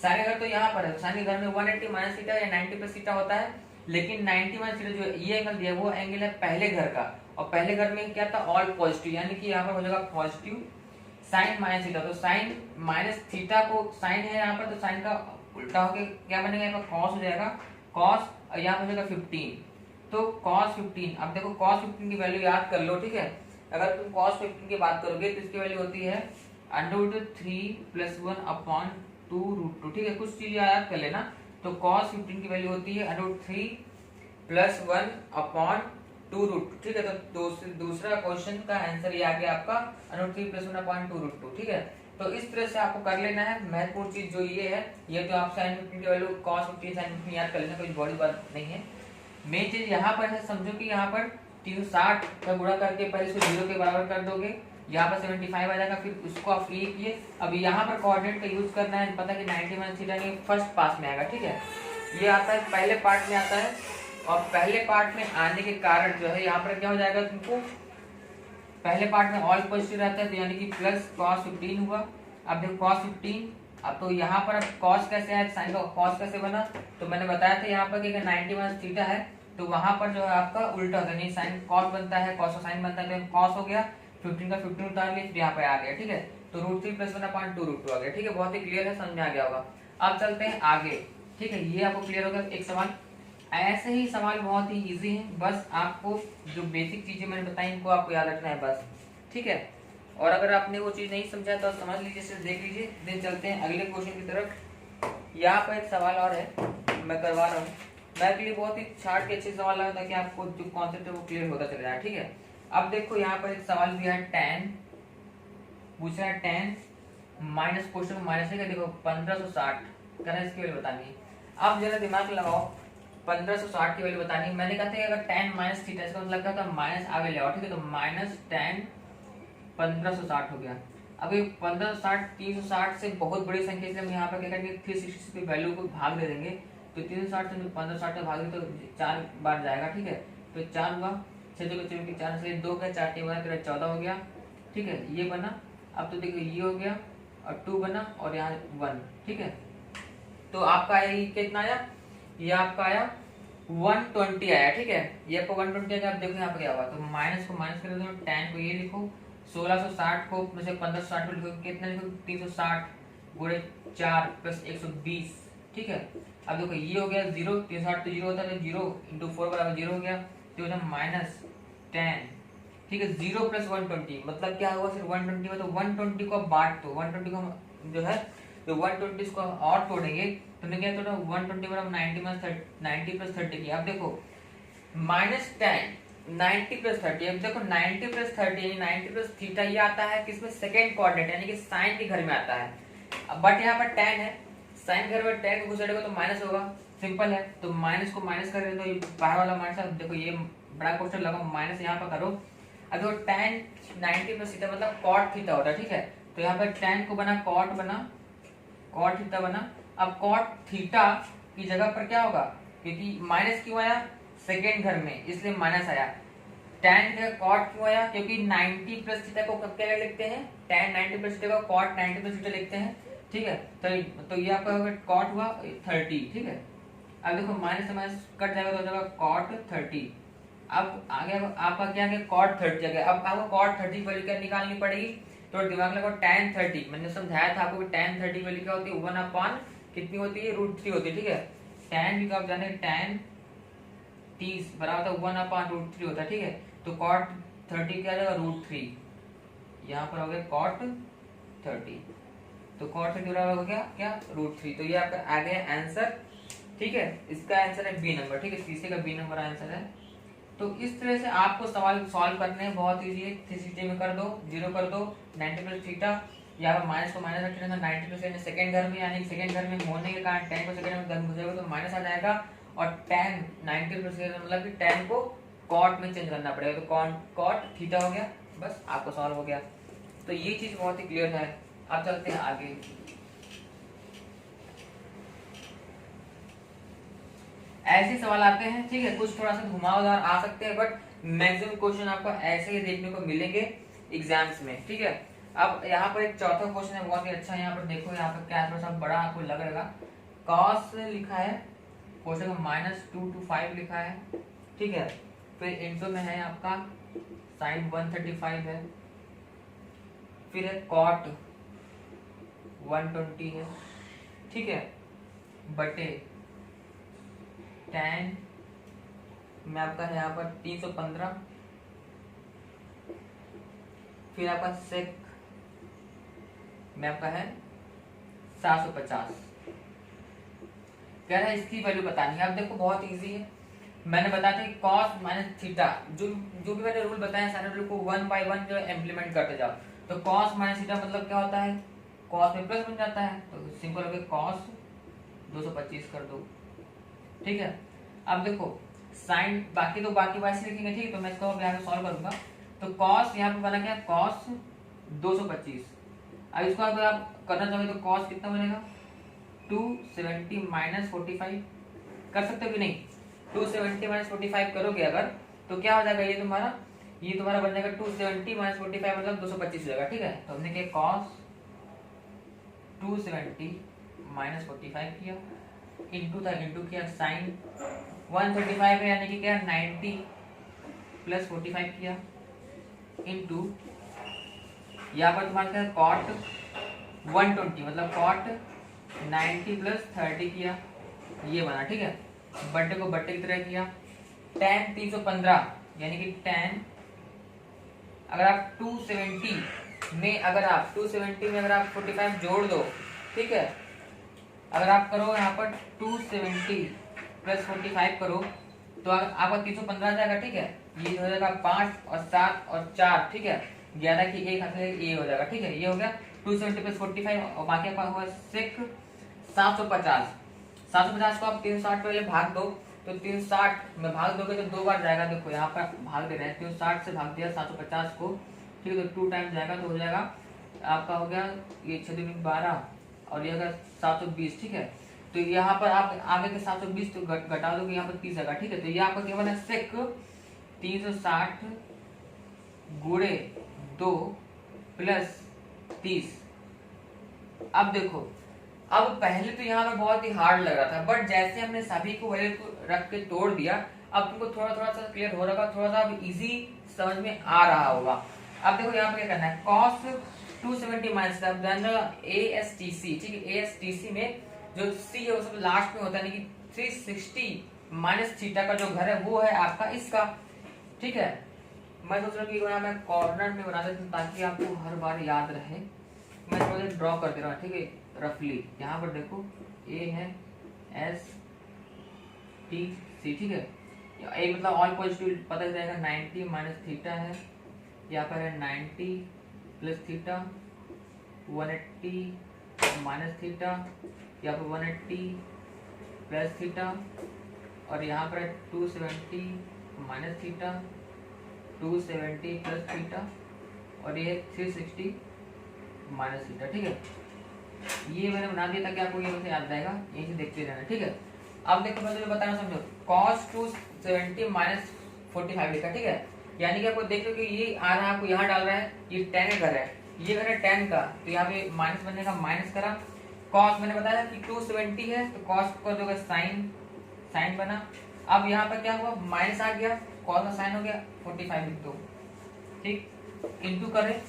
साइन अगर तो यहाँ पर है, साइन के घर में 180 माइनस थीटा या 90 प्लस थीटा होता है, लेकिन 91 थीटा जो ये एंगल दिया वो एंगल है पहले घर का, और पहले घर में क्या था ऑल पॉजिटिव, यानी कि यहाँ पर हो जाएगा पॉजिटिव साइन माइनस थीटा। तो साइन माइनस थीटा को साइन है यहाँ पर, तो साइन का उल्टा होके क्या बनेगा, यहाँ पर कॉस हो जाएगा, कॉस, और यहाँ पर हो जाएगा 15, तो कॉस 15। अब देखो कॉस 15 की वैल्यू याद कर लो। ठीक है, अगर तुम कॉस 15 की बात करोगे तो इसकी वैल्यू होती है √3 + 1/2√2। ठीक है, कुछ चीजें याद कर लेना। तो cos 15 की वैल्यू होती है √3 + 1/2√2। ठीक है, तो दूसरा क्वेश्चन का आंसर ये आ गया आपका √3 + 1/2√2। ठीक है, तो इस तरह से आपको कर लेना है। महत्वपूर्ण चीज जो ये है, ये तो आप sin 15 की वैल्यू cos 15 sin 15 याद कर लेना, कोई बड़ी बात नहीं है। मेन चीज यहाँ पर है, समझो कि यहाँ पर 360 का गुणा करके पहले इसको 0 के बराबर कर दोगे, यहाँ पर 75 आ जाएगा, फिर उसको आप ये किए। अब यहाँ पर कोऑर्डिनेट का यूज करना है, पता कि 91 थीटा नहीं फर्स्ट पास में आएगा। ठीक है, ये आता है पहले पार्ट में आता है, और पहले पार्ट में आने के कारण जो है यहाँ पर क्या हो जाएगा, तुमको पहले पार्ट में ऑल पॉजिटिव रहता है, तो यानी कि प्लस cos 15 हुआ। अब देखो cos 15, अब तो यहाँ पर अब cos कैसे है, साइन का cos कैसे बना, तो मैंने बताया था यहाँ पर कि अगर 91 थीटा है तो वहां पर जो है आपका उल्टा होता है, नहीं साइन cos बनता है, cos का साइन बनता है, तो cos हो गया, 15 का 15 उतार लिया, फिर यहाँ पे आ गया। ठीक है, तो √3 + 1/2√2 आ गया। ठीक है, बहुत ही क्लियर है, समझ में आ गया होगा। अब चलते हैं आगे। ठीक है, ये आपको क्लियर होगा। एक सवाल ऐसे ही सवाल बहुत ही इजी है, बस आपको जो बेसिक चीजें मैंने बताई इनको आपको याद रखना है बस। ठीक है, और अगर आपने वो चीज नहीं समझा तो समझ लीजिए, सिर्फ देख लीजिए। देन चलते हैं अगले क्वेश्चन की तरफ। यहाँ पर एक सवाल और है, मैं करवा रहा हूँ। मैं के लिए बहुत ही छाट के अच्छे सवाल लगा ताकि आपको जो कॉन्सेप्ट है वो क्लियर होता चला जाए। ठीक है, अब देखो यहाँ पर एक सवाल दिया है, tan पूछ रहा है, tan माइनस क्वेश्चन माइनस है, देखो 1560 करना, इसकी वैल्यू बतानी है। अब जरा दिमाग लगाओ, 1560 की वैल्यू बतानी है। मैंने कहा था कि अगर tan माइनस थीटा, इसका मतलब क्या था, माइनस आगे ले आओ। ठीक है, तो माइनस tan 1560 हो गया। अब ये 1560 360 से बहुत बड़ी संख्या, इसलिए हम यहाँ पर क्या करेंगे, 360 की वैल्यू को भाग दे देंगे, तो 360 से 1560 भाग दे तो 4 बार जाएगा। ठीक है, तो 4 हुआ, 6 2 के 4 से 2 का 4 हुआ, तेरा 14 हो गया। ठीक है, ये बना। अब तो देखो ये हो गया, और 2 बना, और यहाँ 1। ठीक है, तो आपका ये कितना आया, ये आपका आया 120 आया। ठीक है, ये आपको 120 आया। आप देखो यहाँ पे क्या हुआ, तो माइनस को माइनस कर दो, tan को ये लिखो, 1660 को में से 1560 को लिखो, कितना लिखो, 360 गुणे 4 + 120। ठीक है, अब देखो ये हो गया 0, 360 तो 0 होता है, तो 0 × 4 बराबर 0 हो गया, तो -10। ठीक है, 0 + 120 मतलब क्या हुआ, सिर्फ 120 में, तो 120 को बांट दो, 120 को जो है तो 120 इसको और तोड़ेंगे तो हमने क्या तोड़ा 120 बराबर 90 प्लस 30 किया। अब देखो -10 90 प्लस 30, अब देखो 90 प्लस 30 यानी 90 प्लस थीटा ये आता है किसमें सेकंड कोऑर्डिनेट यानी कि साइन के घर में आता है। बट यहाँ पर tan है, साइन घर में tan को घुसेड़ेगा तो माइनस होगा, सिंपल है। तो माइनस को माइनस करेंगे तो ये बाहर वाला माइनस है, देखो ये बड़ा क्वेश्चन लगाओ माइनस यहाँ पर करो। अब देखो tan 90 प्लस थीटा मतलब cot थीटा होता है, ठीक है। तो यहाँ पर tan को बना cot थीटा बना। अब cot थीटा की जगह पर क्या होगा, क्योंकि माइनस क्यों आया सेकेंड घर में इसलिए माइनस आया। tan की जगह cot क्यों आया, क्योंकि 90 प्लस थीटा को कब क्या लिखते हैं, tan 90 प्लस थीटा को cot 90 प्लस थीटा लिखते हैं, ठीक है। तो ये आपका cot हुआ 30, ठीक है। अब देखो माइनस से माइनस कट जाएगा तो हो जाएगा cot 30। अब आगे आपका क्या है cot 30 आ गया। अब आपको cot 30 की वैल्यू क्या निकालनी पड़ेगी, तो दिमाग लगाओ tan 30, मैंने समझाया था आपको कि tan 30 की वैल्यू क्या होती है 1 कितनी होती है √3 होती है, ठीक है। tan भी आप जाने tan 30 बराबर होता है 1/√3 होता है, ठीक है। तो cot 30 क्या आ जाएगा √3, यहाँ पर हो गया cot 30, तो cot 30 बराबर हो गया क्या √3। तो ये आपका आ गया आंसर, ठीक है। इसका आंसर है बी नंबर, ठीक है, तीसरे का बी नंबर आंसर है। तो इस तरह से आपको सवाल सॉल्व करने हैं, बहुत इजी है। 360 में कर दो, 0 कर दो, 90 प्लस थीटा, यहाँ पर माइनस को माइनस रख लेना, 90 प्लस सेकंड घर में यानी सेकंड घर में होने के कारण tan को सेकंड में घन घुसेगा तो माइनस आ जाएगा, और tan 90 प्लस मतलब कि tan को cot में चेंज करना पड़ेगा, तो cot थीटा हो गया, बस आपको सॉल्व हो गया। तो ये चीज बहुत ही क्लियर है। अब चलते हैं आगे। ऐसे सवाल आते हैं, ठीक है, कुछ थोड़ा सा घुमावदार आ सकते हैं, बट मैक्सिमम क्वेश्चन आपको ऐसे ही देखने को मिलेंगे एग्जाम्स में, ठीक है। अब यहाँ पर एक चौथा क्वेश्चन है, बहुत ही अच्छा। यहाँ पर देखो, यहाँ पर क्या थोड़ा सा बड़ा आपको लग रहेगा, cos लिखा है, क्वेश्चन में -2 to 5 लिखा है, ठीक है। फिर इंटू में है आपका sin 135 है, फिर है cot 120 है, ठीक है, बटे tan में आपका है यहाँ पर 315, फिर आपका sec में आपका है 750। कह रहा है इसकी वैल्यू बतानी है। अब देखो बहुत इजी है, मैंने बताया था कि cos माइनस थीटा, जो भी मैंने रूल बताया सारे रूल को 1 by 1 जो इम्प्लीमेंट करते जाओ। तो cos माइनस थीटा मतलब क्या होता है, cos में प्लस बन जाता है, तो सिंपल हो गया cos 225 कर दो, ठीक है। अब देखो साइन बाकी वैसे लिखेंगे, ठीक है, तो मैं इसको अब यहाँ पे सॉल्व करूंगा। तो cos यहाँ पे बना क्या cos 225। अब इसको अगर आप करना चाहोगे तो cos कितना बनेगा 270 माइनस 45, कर सकते हो कि नहीं, 270 माइनस 45 करोगे अगर तो क्या हो जाएगा, ये तुम्हारा बन जाएगा 270 माइनस 45 मतलब 225 हो जाएगा, ठीक है। तो हमने क्या cos 270 माइनस 45 किया, इंटू किया साइन 135 है यानी कि क्या 90 प्लस 45 किया, इंटू यहाँ पर तुम्हारा क्या cot 120 मतलब cot 90 प्लस 30 किया, ये बना, ठीक है। बट्टे को बट्टे की तरह किया, tan 315 यानी कि tan अगर आप 270 में अगर आप 45 जोड़ दो, ठीक है, अगर आप करो यहाँ पर 270 प्लस 45 करो तो आपका 315 आ जाएगा, ठीक है। ये हो जाएगा 5 और 7 और 4, ठीक है, 11 की एक हाथ ये हो जाएगा, ठीक है। ये हो गया 270 प्लस 45 और बाकी आपका हुआ 750 को आप 360 पहले भाग दो, तो 360 में भाग दोगे तो 2 बार जाएगा, देखो यहाँ पर भाग दे रहे हैं, 360 से भाग दिया 750 को, ठीक है, तो 2 टाइम जाएगा तो हो जाएगा आपका हो गया ये 6×12 और ये अगर 720, ठीक है। तो यहाँ पर आप आगे के 720 तो घटा दोगे, यहाँ पर 30 आएगा, ठीक है। तो ये आपका क्या बना सेक 360 गुणे 2 प्लस 30। अब देखो, अब पहले तो यहाँ पर बहुत ही हार्ड लग रहा था, बट जैसे हमने सभी को वैल्यू को रख के तोड़ दिया, अब तुमको थोड़ा सा क्लियर हो रहा, थोड़ा सा अब इजी समझ में आ रहा होगा। अब देखो यहाँ पे क्या करना है, cos 270 माइनस ASTC, ठीक है, ASTC में जो C है वो सब लास्ट में होता है, कि 360 माइनस थीटा का जो घर है वो है आपका इसका, ठीक है। मैं सोच रहा हूँ कि मैं कॉर्नर में बना देता हूँ ताकि आपको हर बार याद रहे। मैं थोड़ा ड्रॉ कर दे रहा हूँ, ठीक है, रफली यहाँ पर देखो ए है एस टी सी, ठीक है। ए मतलब ऑल पॉजिटिव पता चलेगा 90 माइनस थीटा है, यहाँ पर है 90 प्लस थीटा, 180 माइनस थीटा, यहाँ पर 180 प्लस थीटा, और यहाँ पर है 270 माइनस थीटा, 270 प्लस थीटा, और ये 360 माइनस थीटा, ठीक है। ये मैंने बना दिया ताकि आपको ये वैसे याद रहेगा, यही से देखते रहना, ठीक है। अब देखो मैं तुम्हें बताना समझो, cos 270 माइनस 45 लिखा, ठीक है। यानी कि आपको देख लो कि ये आ रहा है, आपको यहाँ डाल रहा है, ये tan का घर है, ये घर है tan का, तो यहाँ पे माइनस बनेगा, माइनस करा। cos मैंने बताया कि 270 है तो cos को दोगे साइन बना। अब यहाँ पर क्या हुआ, माइनस आ गया, cos का साइन हो गया, 45 लिख दो, ठीक। इंटू करें,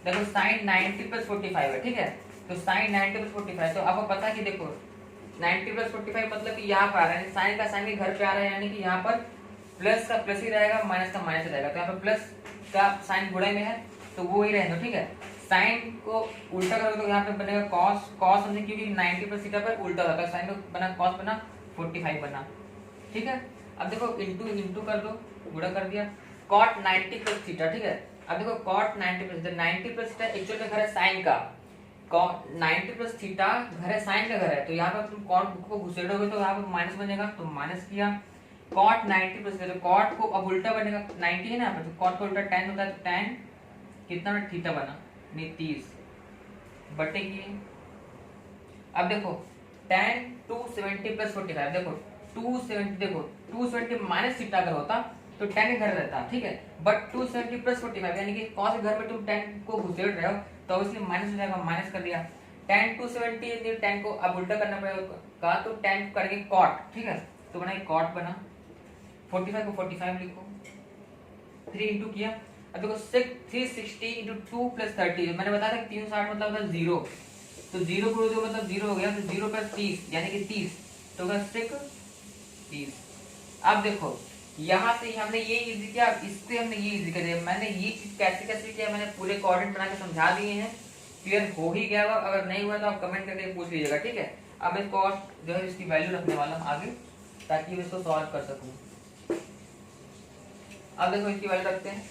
देखो साइन 90 प्लस 45 है, ठीक है। तो साइन 90 प्लस 45, तो आपको पता है कि देखो 90 प्लस 45 मतलब कि यहाँ पर आ रहा है, साइन का साइन घर पे आ रहा है, यानी कि यहाँ पर प्लस का प्लस ही रहेगा, माइनस का माइनस रहेगा। तो यहाँ पर प्लस का साइन गुणे में है तो वो ही रहेगा, ठीक है। साइन को उल्टा करोगे तो यहाँ पे बनेगा कॉस हमने क्योंकि 90 प्लस थीटा पर उल्टा होता है, साइन को बना कॉस बना 45 बना, ठीक है। अब देखो इंटू कर दो, गुणा कर दिया, कॉट 90 प्लस थीटा, ठीक है। अब देखो कॉट 90 प्लस थीटा एक्चुअल में घर है साइन का, कॉट 90 प्लस थीटा घर है साइन का घर है, तो यहाँ पर तुम कॉट को घुसेड़ोगे तो यहाँ पर माइनस बनेगा, तो माइनस किया। कॉट 90 प्लस थीटा, कॉट को अब उल्टा बनेगा, 90 है ना, तो कॉट को उल्टा tan होता है, तो tan कितना थीटा बना, 30 बटे की। अब देखो tan 270 प्लस 45, देखो 270, देखो 270 माइनस थीटा अगर होता तो tan के घर रहता, ठीक है। बट 270 प्लस 45 यानी कि cos के घर में तुम tan को घुसेड़ रहे हो, तो इसलिए माइनस हो जाएगा, माइनस कर दिया। tan 270 tan को अब उल्टा करना पड़ेगा, तो tan करेंगे cot, ठीक है। तो बना cot बना, 45 को 45 लिखो, 3 इंटू किया। अब देखो 360 इंटू 2 प्लस 30, मैंने बताया था कि 360 मतलब होता है 0, तो 0 को दो मतलब 0 हो गया, तो 0 प्लस 30 यानी कि 30, तो होगा 30। अब देखो यहाँ से हमने ये इजी किया, इससे हमने ये इजी कर दिया। मैंने ये चीज कैसे किया, मैंने पूरे कोऑर्डिनेट बना के समझा दिए हैं, क्लियर हो ही गया होगा। अगर नहीं हुआ तो आप कमेंट करके पूछ लीजिएगा, ठीक है। अब इसको और जो है इसकी वैल्यू रखने वाला हूँ आगे, ताकि मैं इसको सॉल्व कर सकूँ। अब देखो इसकी वैल्यू रखते हैं,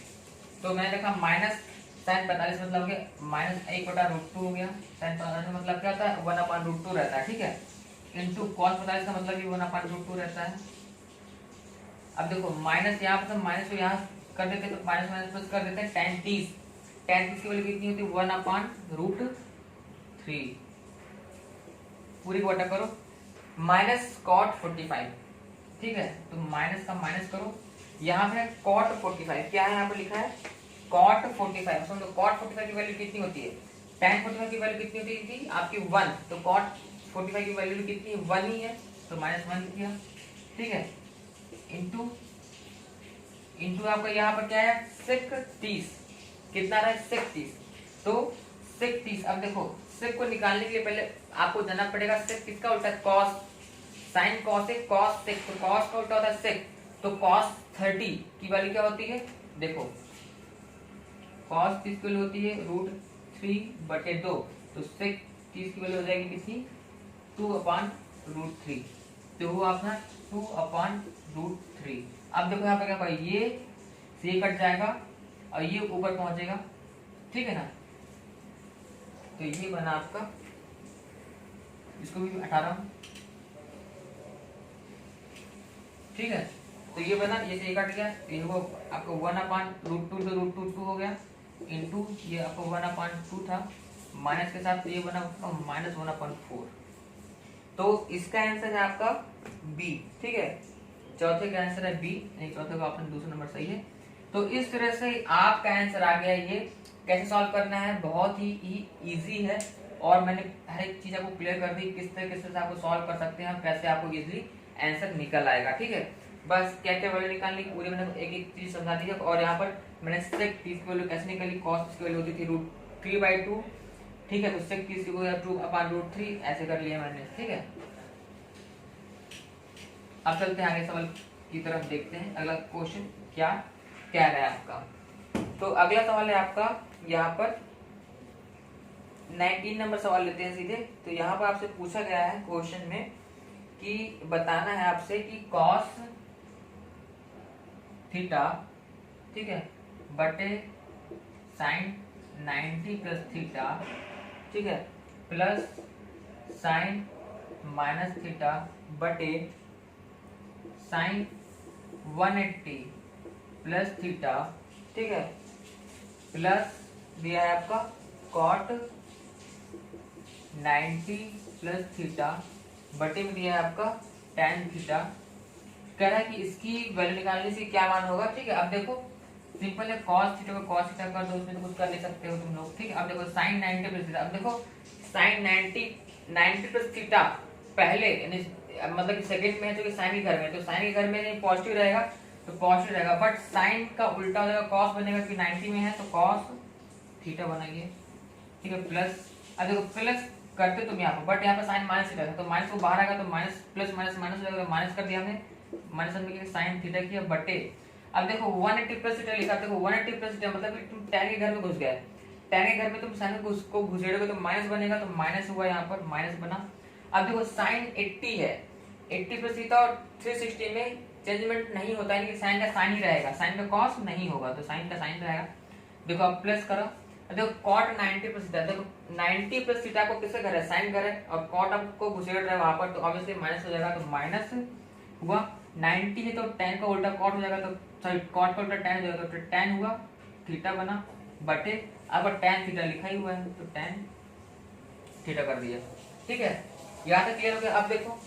तो मैंने देखा माइनस साइन 45 मतलब कि माइनस 1/√2 हो गया, साइन 45 मतलब क्या होता है 1/√2 रहता है, ठीक है। इंटू कॉस 45 का मतलब भी 1/√2 रहता है। अब देखो माइनस यहाँ पर माइनस को यहाँ कर देते हैं, तो माइनस माइनस प्लस कर देते हैं, tan 30 की वैल्यू कितनी होती है 1/√3, पूरी को बटा करो, माइनस cot 45, ठीक है। तो माइनस का माइनस करो, यहाँ पे cot 45 क्या है, यहाँ पे लिखा है cot 45, समझो cot 45 की वैल्यू कितनी होती है, tan 45 की वैल्यू कितनी होती थी आपकी 1, तो cot 45 की वैल्यू कितनी 1 ही है, तो -1 किया, ठीक है। इंटू आपका यहाँ पर क्या है 630, कितना रहा है 630, तो 630। अब देखो 6 को निकालने के लिए पहले आपको जानना पड़ेगा 6 किसका उल्टा है, cos, sin cos है cos 6, तो cos का उल्टा होता है 6, तो cos 30 की वैल्यू क्या होती है, देखो cos 30 की वैल्यू होती है √3/2, तो 630 की वैल्यू हो जाएगी कितनी 2/√3, तो वो अपना 2/√3। अब देखो यहाँ पे क्या करें, ये से कट जाएगा और ये ऊपर पहुंचेगा, ठीक है ना। तो ये बना आपका, इसको भी 18, ठीक है। तो ये बना, ये से कट गया, ये वो आपको 1/√2 तो √2 हो गया, इंटू ये आपको 1/2 था, माइनस के साथ ये बना -1/4, तो इसका आंसर है आपका बी, ठीक है। चौथे का आंसर है बी, नहीं चौथे का ऑप्शन दूसरा नंबर सही है। तो इस तरह से आपका आंसर आ गया। ये कैसे सॉल्व करना है, बहुत ही इजी है, और मैंने हर एक चीज आपको क्लियर कर दी, किस तरह से आपको सॉल्व कर सकते हैं, कैसे आपको इजीली आंसर निकल आएगा, ठीक है। बस क्या क्या वैल्यू निकालनी पूरी मैंने एक एक चीज समझा दी है, और यहाँ पर मैंने sec 30 की वैल्यू कैसे निकाली, cos की वैल्यू होती थी √3/2, ठीक है। तो sec 30 को 2/√3 ऐसे कर लिया मैंने, ठीक है। अब चलते हैं आगे सवाल की तरफ, देखते हैं अगला क्वेश्चन क्या कह रहा है आपका। तो अगला सवाल है आपका यहाँ पर 19 नंबर सवाल लेते हैं सीधे। तो यहाँ पर आपसे पूछा गया है क्वेश्चन में कि बताना है आपसे कि कॉस थीटा, ठीक है, बटे साइन 90 प्लस थीटा, ठीक है, प्लस साइन माइनस थीटा बटे साइन 180 प्लस थीटा, ठीक है, प्लस दिया है आपका कॉट 90 प्लस थीटा बटे में दिया है आपका tan थीटा। कह रहा है कि इसकी वैल्यू निकालने से क्या मान होगा, ठीक है। अब देखो सिंपल है, cos थीटा को cos थीटा कर दो, उसमें तो कुछ कर ले सकते हो तुम लोग, ठीक है। अब देखो sin 90 प्लस थीटा, अब देखो sin 90 प्लस थीटा पहले मतलब कि सेकंड में है, जो कि साइन के घर में, तो साइन के घर में पॉजिटिव रहेगा तो पॉजिटिव रहेगा, बट साइन का उल्टा हो जाएगा, cos बनेगा कि 90 में है तो cos थीटा बनाइए, ठीक है, प्लस। अब देखो प्लस करते तुम यहाँ पर, बट यहाँ पर साइन माइनस थीटा है तो माइनस को बाहर आएगा तो माइनस प्लस माइनस माइनस हो जाएगा, माइनस कर दिया हमने, माइनस हमने साइन थीटा किया बटे। अब देखो 180 प्लस थीटा लिखा, देखो 180 प्लस थीटा मतलब कि तुम tan के घर में घुस गए, tan के घर में तुम साइन को घुसेड़ोगे तो माइनस बनेगा, तो माइनस हुआ यहाँ पर, माइनस बना। अब देखो साइन 80 है, 80 प्लस थीटा और 360 में चेंजमेंट नहीं होता है, साइन का साइन ही रहेगा, साइन का कॉस नहीं होगा तो साइन का साइन रहेगा। देखो अब प्लस करो, देखो cot 90 प्लस थीटा, देखो 90 प्लस थीटा को किसका घर है, साइन घर है, और cot आपको घुसेड़ रहा है वहां पर तो ऑब्वियसली माइनस हो जाएगा, तो माइनस हुआ। 90 है तो tan का उल्टा cot हो जाएगा, तो सॉरी cot का उल्टा tan हो जाएगा, तो tan हुआ, थीटा बना बटे, अब tan थीटा लिखा ही हुआ है तो tan थीटा कर दिया, ठीक है। यहाँ तक क्लियर हो गया। अब देखो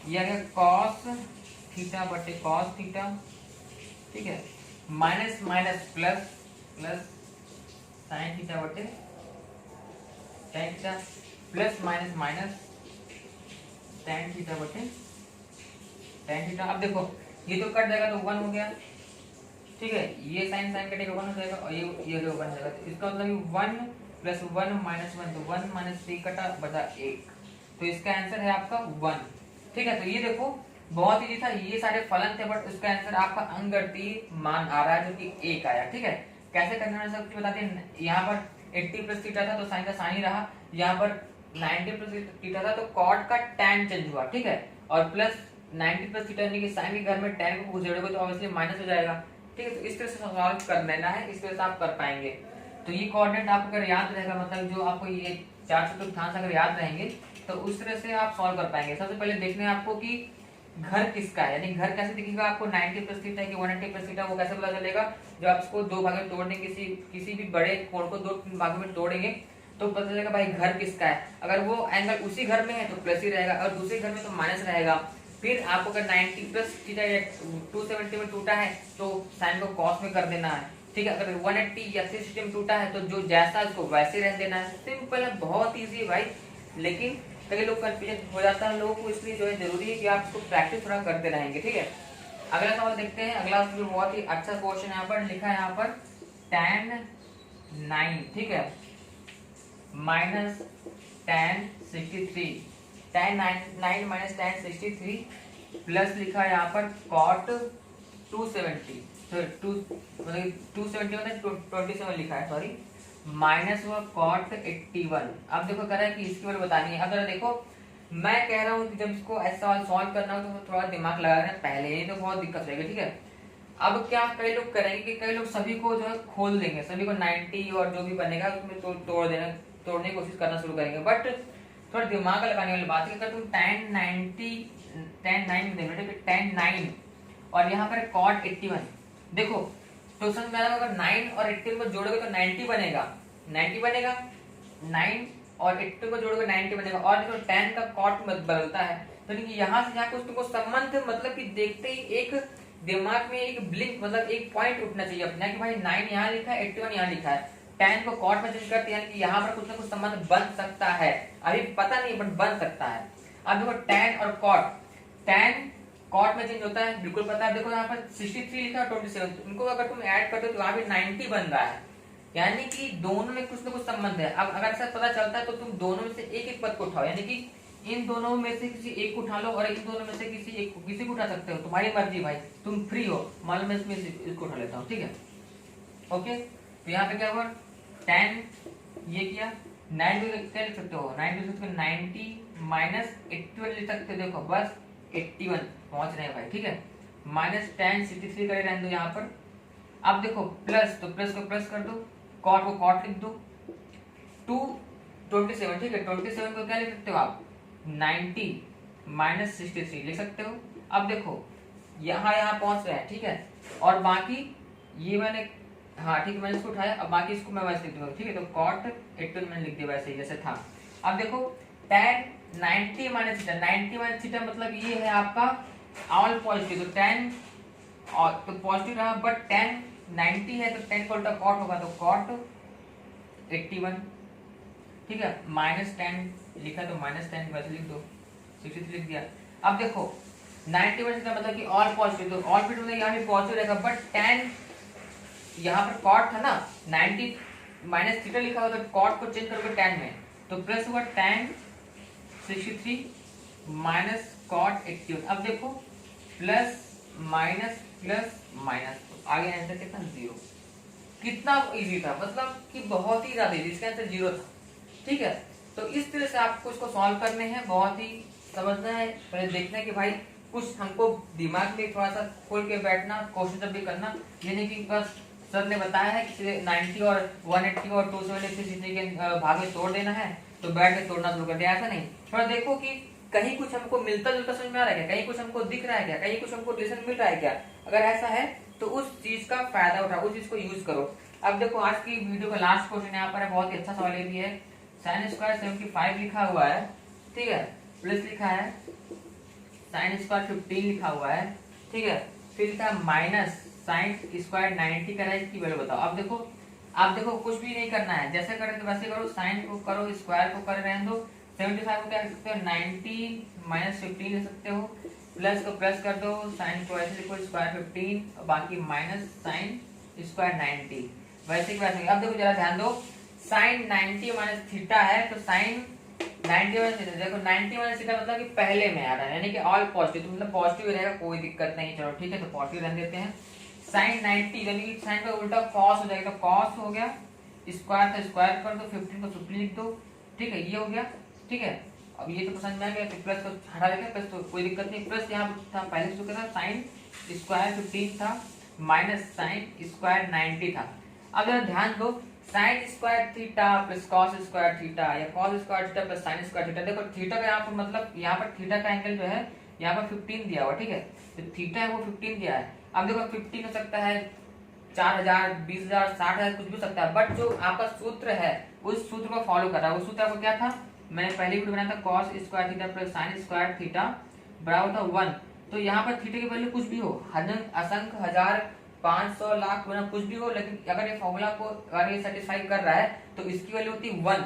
ये आ गया cos थीटा बटे cos थीटा, ठीक है, minus minus plus plus sine theta बटे tan theta, plus minus minus tan theta बटे tan थीटा। अब देखो ये तो कट जाएगा तो 1 हो गया, ठीक है, ये साइन साइन कटेगा 1 हो जाएगा और ये 1 हो जाएगा, तो इसका मतलब 1 प्लस 1 माइनस 1, तो 1 माइनस 3 कटा बचा 1, तो इसका आंसर है आपका 1, ठीक है। तो ये देखो बहुत इजी था, ये सारे फलन थे, बट उसका आंसर आपका अंगगणितीय मान आ रहा है जो कि 1 आया, ठीक है। कैसे करना है सब बताते हैं। यहाँ पर 80 प्लस थीटा था तो साइन का साइन ही रहा, यहाँ पर 90 प्लस थीटा था तो कॉट का tan चेंज हुआ, ठीक है, और प्लस 90 प्लस थीटा यानी कि साइन के घर में tan को घुसेड़ोगे तो ऑब्वियसली माइनस हो जाएगा, ठीक है। तो इस तरह से सॉल्व कर लेना है, इस तरह से आप कर पाएंगे। तो ये कोऑर्डिनेट आपको अगर याद रहेगा, मतलब जो आपको ये 4 चतुर्थांश अगर याद रहेंगे तो उस तरह से आप सॉल्व कर पाएंगे। सबसे पहले देखना है आपको कि घर किसका है, यानी घर कैसे दिखेगा आपको, 90 प्लस थीटा कि 180 प्लस थीटा, वो कैसे पता चलेगा, जब आप इसको दो भागों में तोड़ देंगे, किसी भी बड़े कोण को 2 भागों में तोड़ेंगे तो पता चलेगा भाई घर किसका है। अगर वो एंगल उसी घर में है तो प्लस ही रहेगा, और दूसरे घर में तो माइनस रहेगा। फिर आपको अगर 90 प्लस थीटा 270 में टूटा है तो साइन को कॉस में कर देना है, ठीक है। अगर 180 या 360 में टूटा है तो जो जैसा उसको वैसे रहने देना है। सिंपल है, बहुत ईजी है भाई, लेकिन कई लोग कंफ्यूजन हो जाता है लोगों को, इसलिए जो है जरूरी है कि आप इसको प्रैक्टिस थोड़ा करते रहेंगे, ठीक है। अगला सवाल देखते हैं। अगला जो बहुत ही अच्छा क्वेश्चन यहाँ पर लिखा है, यहाँ पर tan 9, ठीक है, minus tan 63, tan 9 minus tan 63 plus लिखा है यहाँ पर cot 270, मतलब 270 मतलब 27 लिखा है, सॉरी, माइनस हुआ cot 81। अब देखो कह रहा है कि इसकी वैल्यू बतानी है। अब जरा देखो मैं कह रहा हूँ कि जब इसको ऐसा सॉल्व करना हो तो थोड़ा दिमाग लगाना पहले ही, तो बहुत दिक्कत रहेगी, ठीक है। अब क्या कई लोग करेंगे कि कई लोग सभी को जो है खोल देंगे, सभी को 90 और जो भी बनेगा उसमें तोड़ने की कोशिश करना शुरू करेंगे, बट थोड़ा दिमाग लगाने वाली बात है। अगर तुम tan 9 में देखो, tan 9 और यहाँ पर cot 81, देखो तो समझ में आएगा, अगर 9 और 81 को जोड़ोगे तो 90 बनेगा, 90 बनेगा, 9 और 81 को जोड़ोगे 90 बनेगा। और देखो tan का cot बदलता है, तो यहाँ से यहाँ कुछ तुमको संबंध, मतलब कि देखते ही एक दिमाग में एक ब्लिंक, मतलब एक पॉइंट उठना चाहिए अपना कि भाई 9 यहाँ लिखा है, 81 यहाँ लिखा है, tan को cot में चेंज करते हैं कि यहाँ पर कुछ ना कुछ संबंध बन सकता है, अभी पता नहीं बट बन सकता है। अब देखो tan और cot, tan cot में चेंज होता है, बिल्कुल पता है। देखो यहाँ पर 63 लिखा है 27, इनको अगर तुम ऐड करते हो तो वहां भी 90 बन रहा है, यानी कि दोनों में कुछ ना कुछ संबंध है। अब अगर ऐसा पता चलता है तो तुम दोनों में से एक एक पद को उठाओ, यानी कि इन दोनों में से किसी एक को उठा लो और इन दोनों में से किसी को उठा सकते हो, तुम्हारी मर्जी भाई, तुम फ्री हो। मान लो मैं इसमें इसको उठा लेता हूँ, ठीक है, ओके। तो यहाँ पे क्या हुआ, tan ये किया 90 क्या लिख सकते हो, 90 माइनस 81 लिख सकते हो। देखो बस 81 पहुंच रहे हैं भाई, ठीक है। माइनस 10 63 करे रहने दो यहाँ पर। अब देखो प्लस, तो प्लस को प्लस कर दो, कॉट को कॉट लिख दो, 227, ठीक है। 27 को क्या लिख सकते हो आप, 90 माइनस 63 लिख सकते हो। अब देखो यहाँ पहुंच रहे हैं, ठीक है। और बाकी ये मैंने, हाँ ठीक है, मैंने इसको उठाया। अब बाकी इसको मैं वैसे लिख दूंगा, ठीक है। तो कॉट 81 मैंने लिख दिया वैसे ही जैसे था। अब देखो tan 90 minus theta, 90 minus theta मतलब ये है आपका ऑल पॉजिटिव, तो tan और तो पॉजिटिव रहा, बट tan 90 है तो tan का उल्टा कॉट होगा, तो कॉट 81, ठीक है। माइनस 10 लिखा तो माइनस 10 वैसे लिख दो, 63 लिख दिया। अब देखो 90 माइनस थीटा मतलब कि ऑल पॉजिटिव, तो ऑल पॉजिटिव मतलब यहाँ भी पॉजिटिव रहेगा, बट tan यहाँ पर कॉट था ना, 90 माइनस थीटा लिखा हुआ, तो कॉट को चेंज करोगे tan में, तो प्लस हुआ tan 63 माइनस कॉट 81। अब देखो प्लस माइनस प्लस माइनस, तो आगे आंसर कितना, 0। कितना इजी था, मतलब कि बहुत ही ज्यादा इजी, इसका आंसर 0 था, ठीक है। तो इस तरह से आपको इसको सॉल्व करने हैं, बहुत ही समझना है, पहले देखना है कि भाई कुछ हमको दिमाग में थोड़ा सा खोल के बैठना, क्वेश्चन जब भी करना, ये नहीं कि बस सर ने बताया है कि 90 और 180 और 273 के भाग में तोड़ देना है तो बैठ के तोड़ना शुरू कर दिया, ऐसा नहीं। थोड़ा देखो कि कहीं कुछ हमको मिलता जुलता समझ में आ रहा है क्या, कहीं कुछ हमको दिख रहा है क्या, कहीं कुछ हमको रिलेशन मिल रहा है क्या। अगर ऐसा है तो उस चीज का फायदा उठाओ, उस चीज को यूज करो। अब देखो आज की वीडियो का लास्ट क्वेश्चन यहाँ पर है, बहुत ही अच्छा सवाल ये भी है। साइन स्क्वायर 75 लिखा हुआ है, ठीक है, प्लस लिखा है साइन स्क्वायर 15 लिखा हुआ है, ठीक है। फिर लिखा है माइनस साइन स्क्वायर 90 करा, इसकी वैल्यू बताओ। अब देखो कुछ भी नहीं करना है, जैसे करें तो वैसे करो, साइन को करो, स्क्वायर को कर रहने दो, 75 को क्या लिख सकते हो, 90 माइनस 15 लिख सकते हो, प्लस को प्लस कर दो, साइन को ऐसे लिखो स्क्वायर 15 और बाकी माइनस साइन स्क्वायर 90, वैसे की वैसे। अब देखो जरा ध्यान दो, साइन 90 माइनस थीटा है, तो साइन 90 माइनस थीटा, देखो 90 माइनस थीटा मतलब कि पहले में आ रहा है, यानी कि ऑल पॉजिटिव, तो मतलब पॉजिटिव रहेगा, कोई दिक्कत नहीं, चलो ठीक है, तो पॉजिटिव रहने देते हैं। साइन 90 यानी कि साइन का उल्टा कॉस हो जाएगा, तो कॉस हो गया, स्क्वायर का स्क्वायर कर दो, 15 को 15 लिख दो, ठीक है, ये हो गया, ठीक है। अब ये तो समझ में आ गया, तो प्लस को हटा देंगे, प्लस तो कोई दिक्कत नहीं, प्लस यहाँ था पहले से था साइन स्क्वायर 15 था माइनस साइन स्क्वायर 90 था। अब जरा ध्यान दो, sine square theta plus cos square theta या cos square theta plus sine square theta, देखो थीटा का यहाँ पर मतलब यहाँ पर थीटा का एंगल जो है यहाँ पर 15 दिया हुआ, ठीक है, तो थीटा है वो 15 दिया है। अब देखो 15 हो सकता है 4000 20000 60,000 कुछ भी हो सकता है, बट जो आपका सूत्र है उस सूत्र को फॉलो कर रहा है। उस सूत्र आपको क्या था, मैंने पहले वीडियो बनाया था, cos square theta plus sine square theta बराबर था 1। तो यहाँ पर थीटा की वैल्यू कुछ भी हो, असंख्य, हजार, 500, लाख, गुना कुछ भी हो, लेकिन अगर ये फॉर्मूला को अगर ये सेटिस्फाई कर रहा है तो इसकी वैल्यू होती है 1,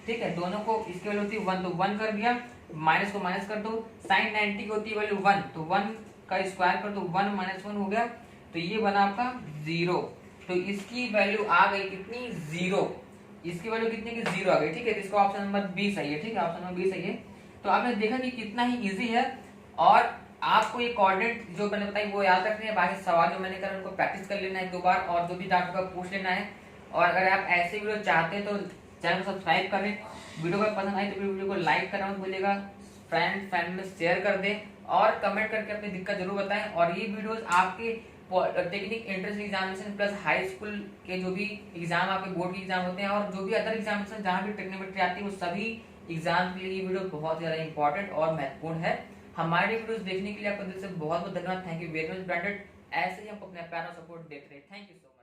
ठीक है, दोनों को इसकी वैल्यू होती है 1, तो 1 कर दिया, माइनस को माइनस कर दो, साइन 90 की होती है वैल्यू 1, तो 1 का स्क्वायर कर दो, 1 माइनस 1 हो गया, तो ये बना आपका 0। तो इसकी वैल्यू आ गई कितनी, 0, इसकी वैल्यू कितनी की 0 आ गई, ठीक है। तो इसका ऑप्शन नंबर 20 सही है, ठीक है, ऑप्शन नंबर 20 सही है। तो आपने देखा कि कितना ही इजी है, और आपको ये कोऑर्डिनेट जो मैंने बताई वो याद रखने हैं, बाकी सवाल जो मैंने कहा उनको प्रैक्टिस कर लेना है 2 बार, और जो भी डाउट होगा पूछ लेना है। और अगर आप ऐसे वीडियो चाहते हैं तो चैनल को सब्सक्राइब करें, वीडियो को पसंद आई तो वीडियो को लाइक करना मत भूलिएगा, फ्रेंड में शेयर कर दें, और कमेंट करके अपनी दिक्कत जरूर बताएं। और ये वीडियोस आपके technique entrance examination plus high school के जो भी एग्जाम, आपके बोर्ड के एग्जाम होते हैं, और जो भी अदर एग्जामिनेशन जहाँ भी टेक्नोमेट्री आती है, वो सभी एग्जाम के लिए ये वीडियो बहुत ज्यादा इंपॉर्टेंट और महत्वपूर्ण है। हमारे वीडियोस देखने के लिए आपको दिल से बहुत बहुत धन्यवाद, thank you very much branded. ऐसे ही हमको अपना प्यार और सपोर्ट देते रहे, थैंक यू सो मच।